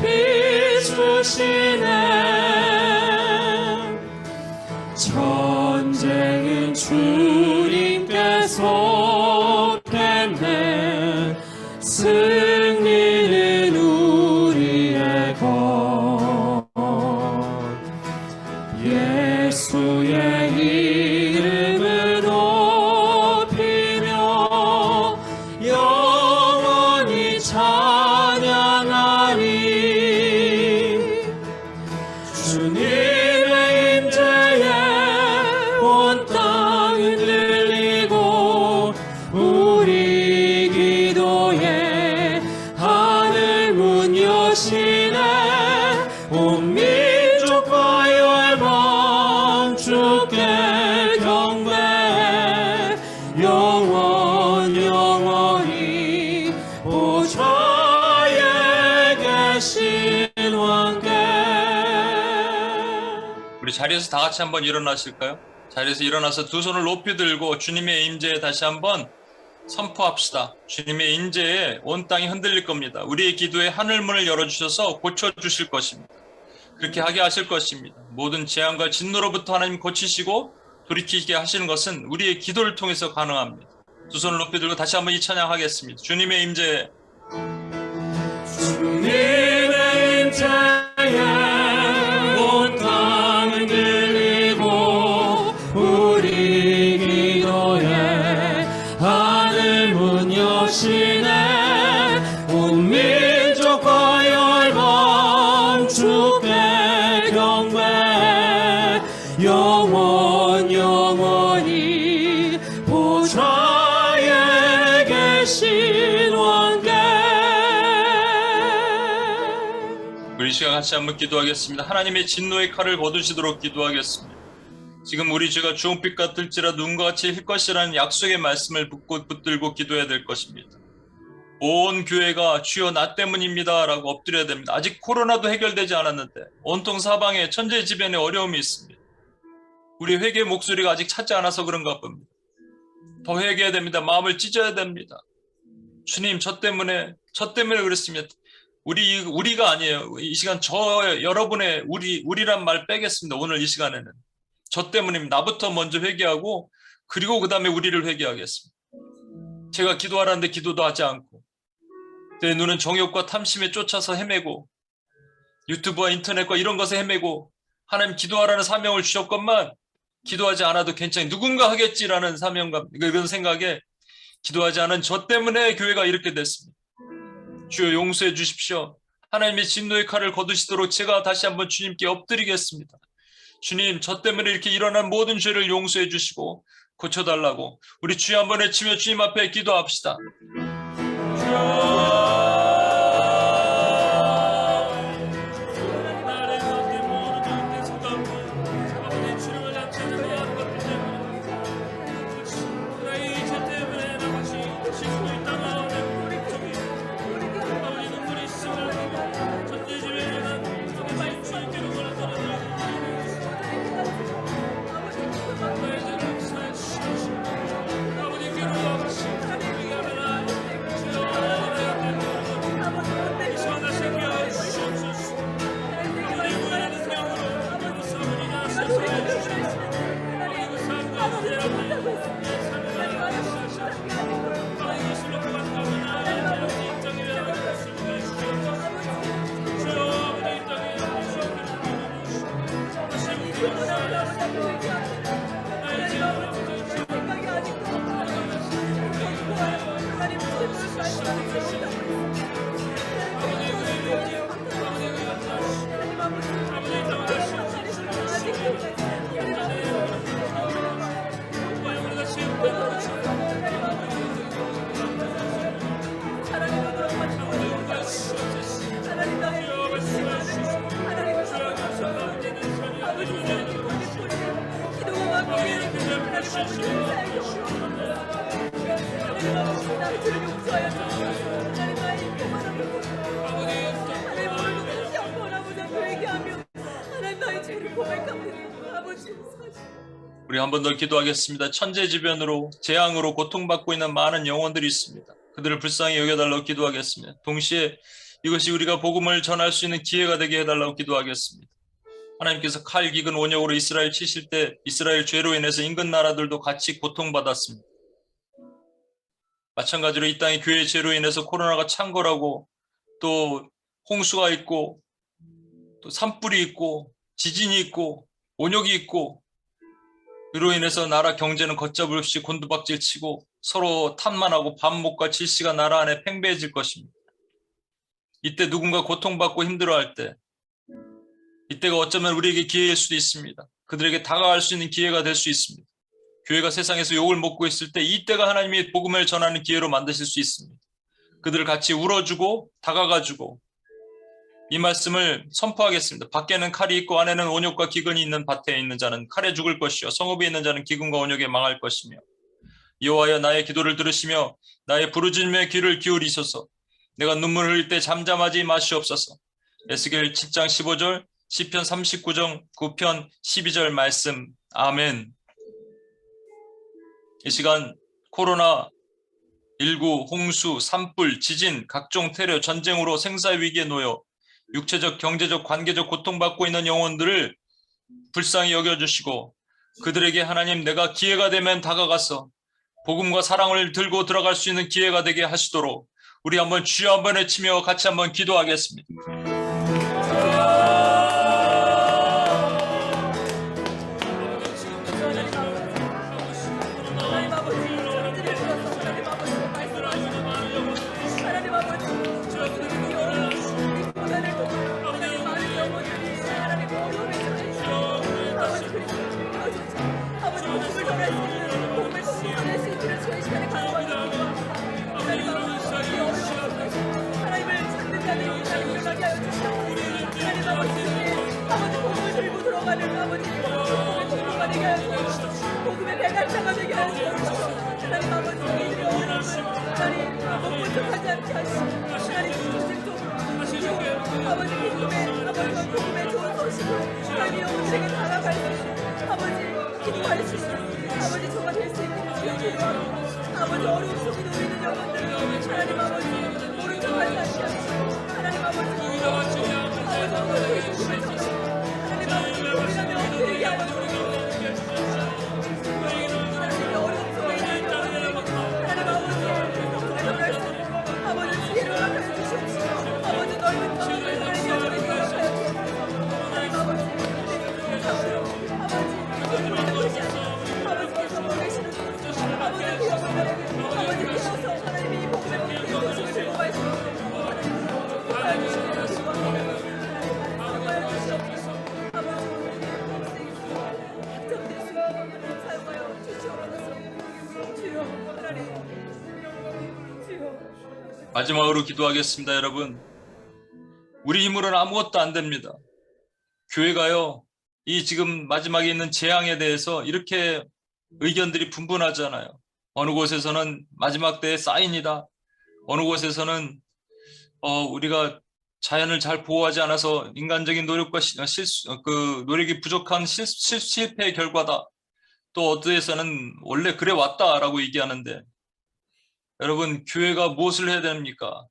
비추시네 전쟁은 주님께 속했네 예수의 이름을 높이며 영원히 찬양하리. 주님의 임재에 온 땅은 들리고 우리 기도에 하늘 문 여시네. 온 민족과 열방 주께 경배해. 영원히 보좌에 계신 왕께. 우리 자리에서 다 같이 한번 일어나실까요? 자리에서 일어나서 두 손을 높이 들고 주님의 임재에 다시 한번 선포합시다. 주님의 임재에 온 땅이 흔들릴 겁니다. 우리의 기도에 하늘문을 열어주셔서 고쳐주실 것입니다. 그렇게 하게 하실 것입니다. 모든 재앙과 진노로부터 하나님 고치시고 돌이키게 하시는 것은 우리의 기도를 통해서 가능합니다. 두 손을 높이 들고 다시 한번 이 찬양하겠습니다. 주님의 임재에 주님의 임재에 온 땅은 들리고 우리 기도에 하늘 문 여시네. 온 민족과 열방 주께 경배해. 영원히 보좌에 계신 왕께. 우리 이 시간 같이 한번 기도하겠습니다. 하나님의 진노의 칼을 거두시도록 기도하겠습니다. 지금 우리 죄가 주홍빛 같을지라 눈과 같이 힐 것이라는 약속의 말씀을 붙들고 기도해야 될 것입니다. 온 교회가 주여 나 때문입니다 라고 엎드려야 됩니다. 아직 코로나도 해결되지 않았는데 온통 사방에 천재지변의 어려움이 있습니다. 우리 회개의 목소리가 아직 찾지 않아서 그런가 봅니다. 더 회개해야 됩니다. 마음을 찢어야 됩니다. 주님, 저 때문에 그랬습니다. 우리가 아니에요. 이 시간 여러분의 우리란 말 빼겠습니다. 오늘 이 시간에는 저 때문입니다. 나부터 먼저 회개하고 그리고 그 다음에 우리를 회개하겠습니다. 제가 기도하라는데 기도도 하지 않고 내 눈은 정욕과 탐심에 쫓아서 헤매고 유튜브와 인터넷과 이런 것에 헤매고 하나님 기도하라는 사명을 주셨건만 기도하지 않아도 괜찮아. 누군가 하겠지라는 사명감, 이런 생각에 기도하지 않은 저 때문에 교회가 이렇게 됐습니다. 주여 용서해 주십시오. 하나님의 진노의 칼을 거두시도록 제가 다시 한번 주님께 엎드리겠습니다. 주님, 저 때문에 이렇게 일어난 모든 죄를 용서해 주시고 고쳐달라고 우리 주여 한번 외치며 주님 앞에 기도합시다. 우리 한 번 더 기도하겠습니다. 천재지변으로 재앙으로 고통받고 있는 많은 영혼들이 있습니다. 그들을 불쌍히 여겨달라고 기도하겠습니다. 동시에 이것이 우리가 복음을 전할 수 있는 기회가 되게 해달라고 기도하겠습니다. 하나님께서 칼, 기근, 원역으로 이스라엘 치실 때 이스라엘 죄로 인해서 인근 나라들도 같이 고통받았습니다. 마찬가지로 이 땅의 교회 죄로 인해서 코로나가 창궐하고 또 홍수가 있고 또 산불이 있고 지진이 있고 온욕이 있고 이로 인해서 나라 경제는 걷잡을 없이 곤두박질 치고 서로 탓만하고 반목과 질시가 나라 안에 팽배해질 것입니다. 이때 누군가 고통받고 힘들어할 때 이때가 어쩌면 우리에게 기회일 수도 있습니다. 그들에게 다가갈 수 있는 기회가 될 수 있습니다. 교회가 세상에서 욕을 먹고 있을 때 이때가 하나님이 복음을 전하는 기회로 만드실 수 있습니다. 그들을 같이 울어주고 다가가주고 이 말씀을 선포하겠습니다. 밖에는 칼이 있고 안에는 온욕과 기근이 있는 밭에 있는 자는 칼에 죽을 것이요 성읍에 있는 자는 기근과 온욕에 망할 것이며 여호와여 나의 기도를 들으시며 나의 부르짖음에 귀를 기울이소서. 내가 눈물을 흘릴 때 잠잠하지 마시옵소서. 에스겔 7장 15절, 시편 39장 9편 12절 말씀. 아멘. 이 시간 코로나19, 홍수, 산불, 지진, 각종 테러, 전쟁으로 생사위기에 놓여 육체적, 경제적, 관계적 고통받고 있는 영혼들을 불쌍히 여겨주시고 그들에게 하나님 내가 기회가 되면 다가가서 복음과 사랑을 들고 들어갈 수 있는 기회가 되게 하시도록 우리 한번 주여 한번 외치며 같이 한번 기도하겠습니다. 복음의 배달자가 되게 하시옵소서. 하나님 아버지 우리들이 어려우면 하나님 먹고 족하지 않게 하시고 하나님 조직도 아버지 복음의 좋은 소식으로 하나님 영혼들에게 다가갈 수 있는 아버지 기도할 수 있는 아버지 저가 될 수 있는 주여 기도하고 아버지 어려움 속에 놓이는 영혼들 하나님 아버지 모른 척하지 않게 하시고 하나님 아버지 어머니 복음을 전하고 하나님 아버지 우리라면 엎드리게 하여 마지막으로 기도하겠습니다. 여러분, 우리 힘으로는 아무것도 안 됩니다. 교회가요, 이 지금 마지막에 있는 재앙에 대해서 이렇게 의견들이 분분하잖아요. 어느 곳에서는 마지막 때의 사인이다. 어느 곳에서는 우리가 자연을 잘 보호하지 않아서 인간적인 노력과 노력이 부족한 실패의 결과다. 또 어디에서는 원래 그래 왔다라고 얘기하는데, 여러분, 교회가 무엇을 해야 됩니까?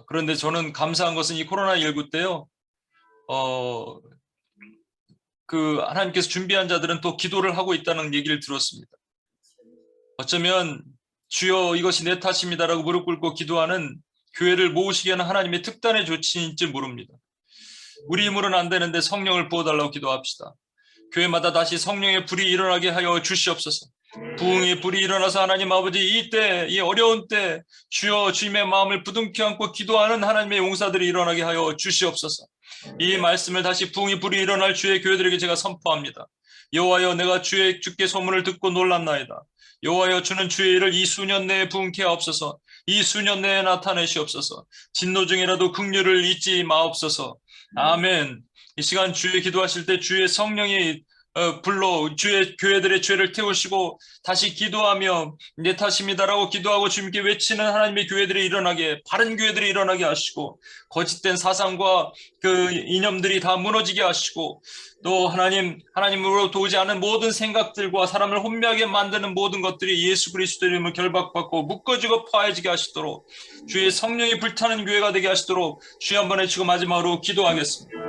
그런데 저는 감사한 것은 이 코로나19 때요, 하나님께서 준비한 자들은 또 기도를 하고 있다는 얘기를 들었습니다. 어쩌면 주여 이것이 내 탓입니다라고 무릎 꿇고 기도하는 교회를 모으시게 하는 하나님의 특단의 조치인지 모릅니다. 우리 힘으로는 안 되는데 성령을 부어달라고 기도합시다. 교회마다 다시 성령의 불이 일어나게 하여 주시옵소서. 부흥의 불이 일어나서 하나님 아버지 이때 이 어려운 때 주여 주님의 마음을 부둥켜 안고 기도하는 하나님의 용사들이 일어나게 하여 주시옵소서. 이 말씀을 다시 부흥의 불이 일어날 주의 교회들에게 제가 선포합니다. 여호와여 내가 주께 소문을 듣고 놀랐나이다. 여호와여 주는 주의 일을 이 수년 내에 부흥케 하옵소서. 이 수년 내에 나타내시옵소서. 진노 중이라도 긍휼을 잊지 마옵소서. 아멘. 이 시간 주의 기도하실 때 주의 성령이 불러 주의 교회들의 죄를 태우시고 다시 기도하며 내 탓입니다라고 기도하고 주님께 외치는 하나님의 교회들이 일어나게, 바른 교회들이 일어나게 하시고 거짓된 사상과 그 이념들이 다 무너지게 하시고 또 하나님으로부터 오지 않은 모든 생각들과 사람을 혼미하게 만드는 모든 것들이 예수 그리스도 이름을 결박받고 묶어지고 파해지게 하시도록 주의 성령이 불타는 교회가 되게 하시도록 주여 한번 외치고 마지막으로 기도하겠습니다.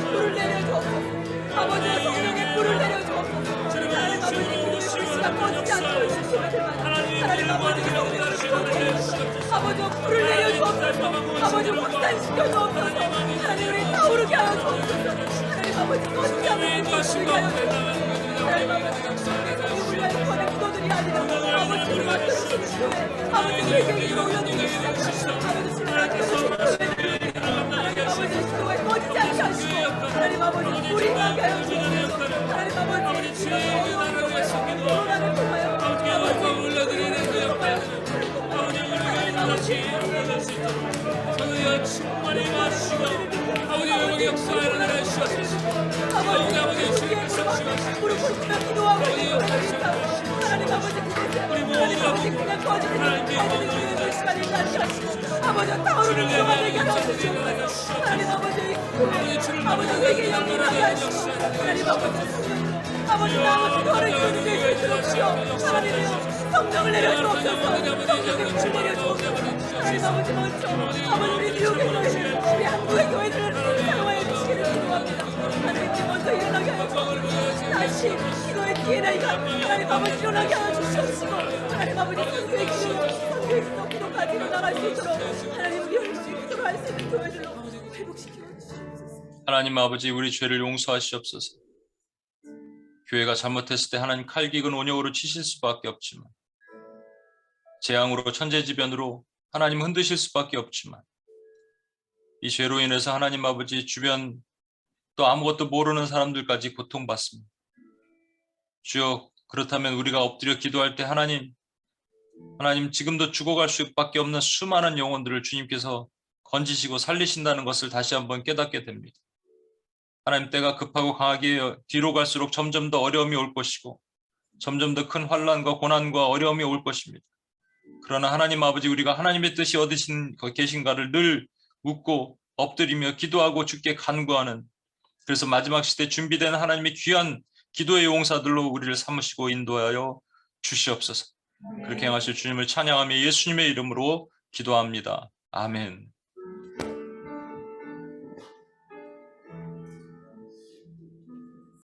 불을 내려줘. 아버지 성령의 불을 내려줘. 치유가 될 만한 하나님 아버지 아버지 불을 내려주옵소서. 아버지 확산시켜 주옵소서. 하나님 우리 타오르게 하여 주옵소서. 하나님 아버지 꺼지지 않는 불을 하여 주옵소서. 하나님 아버지 우리 위하여 거는 기도들이 아니라 아버지 우리 맡겨주시는 교회 아버지 회개를 올려드리기 시작하시고 아버지 주님 맡겨주시는 교회들 하나님 아버지 교회 꺼지지 않게 하시고 하나님 아버지 불이 나게 하여 주옵소서. 하나님 아버지 이런 어려운 교회 코로나를 통하여 아버지 올려드리는 교회 하나님 아버지 충만히 마시고 아버지 영광의 역사를 내려주시옵소서. 아버지 무릎 꿇으며 기도하고 있는 하나님 아버지 하나님 아버지 그냥 꺼지는 교회의 시간이 나게 하시고 아버지 타오르는 교회가 되게 하시옵소서. 하나님 아버지 회개 영원하게 하시고 하나님 아버지 나아가 기도하는 교회들이 되시옵시오. 하나님이여 성령을 내려주옵소서. 성령의 불 내려주옵소서. 하나님 아버지 먼저 아버지 우리 미국의 교회들 우리 한국의 교회들을 사용하여 주시기를 기도합니다. 하나님께 먼저 일어나게 하여 주옵소서. 다시 기도의 DNA가 하나님 아버지 일어나게 하여 주시옵시고 하나님 아버지 선교의 기도 기도까지 일어나갈 수 있도록 하나님 우리 열심히 기도를 할 수 있는 교회들로 회복시켜 주시옵소서. 하나님 아버지 우리 죄를 용서하시옵소서. 교회가 잘못했을 때 하나님 칼기근 온역으로 치실 수밖에 없지만 재앙으로 천재지변으로 하나님 흔드실 수밖에 없지만 이 죄로 인해서 하나님 아버지 주변 또 아무것도 모르는 사람들까지 고통받습니다. 주여 그렇다면 우리가 엎드려 기도할 때 하나님 지금도 죽어갈 수밖에 없는 수많은 영혼들을 주님께서 건지시고 살리신다는 것을 다시 한번 깨닫게 됩니다. 하나님 때가 급하고 강하게 뒤로 갈수록 점점 더 어려움이 올 것이고 점점 더 큰 환난과 고난과 어려움이 올 것입니다. 그러나 하나님 아버지 우리가 하나님의 뜻이 어디 계신가를 늘 묻고 엎드리며 기도하고 주께 간구하는 그래서 마지막 시대 준비된 하나님의 귀한 기도의 용사들로 우리를 삼으시고 인도하여 주시옵소서. 그렇게 행하실 주님을 찬양하며 예수님의 이름으로 기도합니다. 아멘.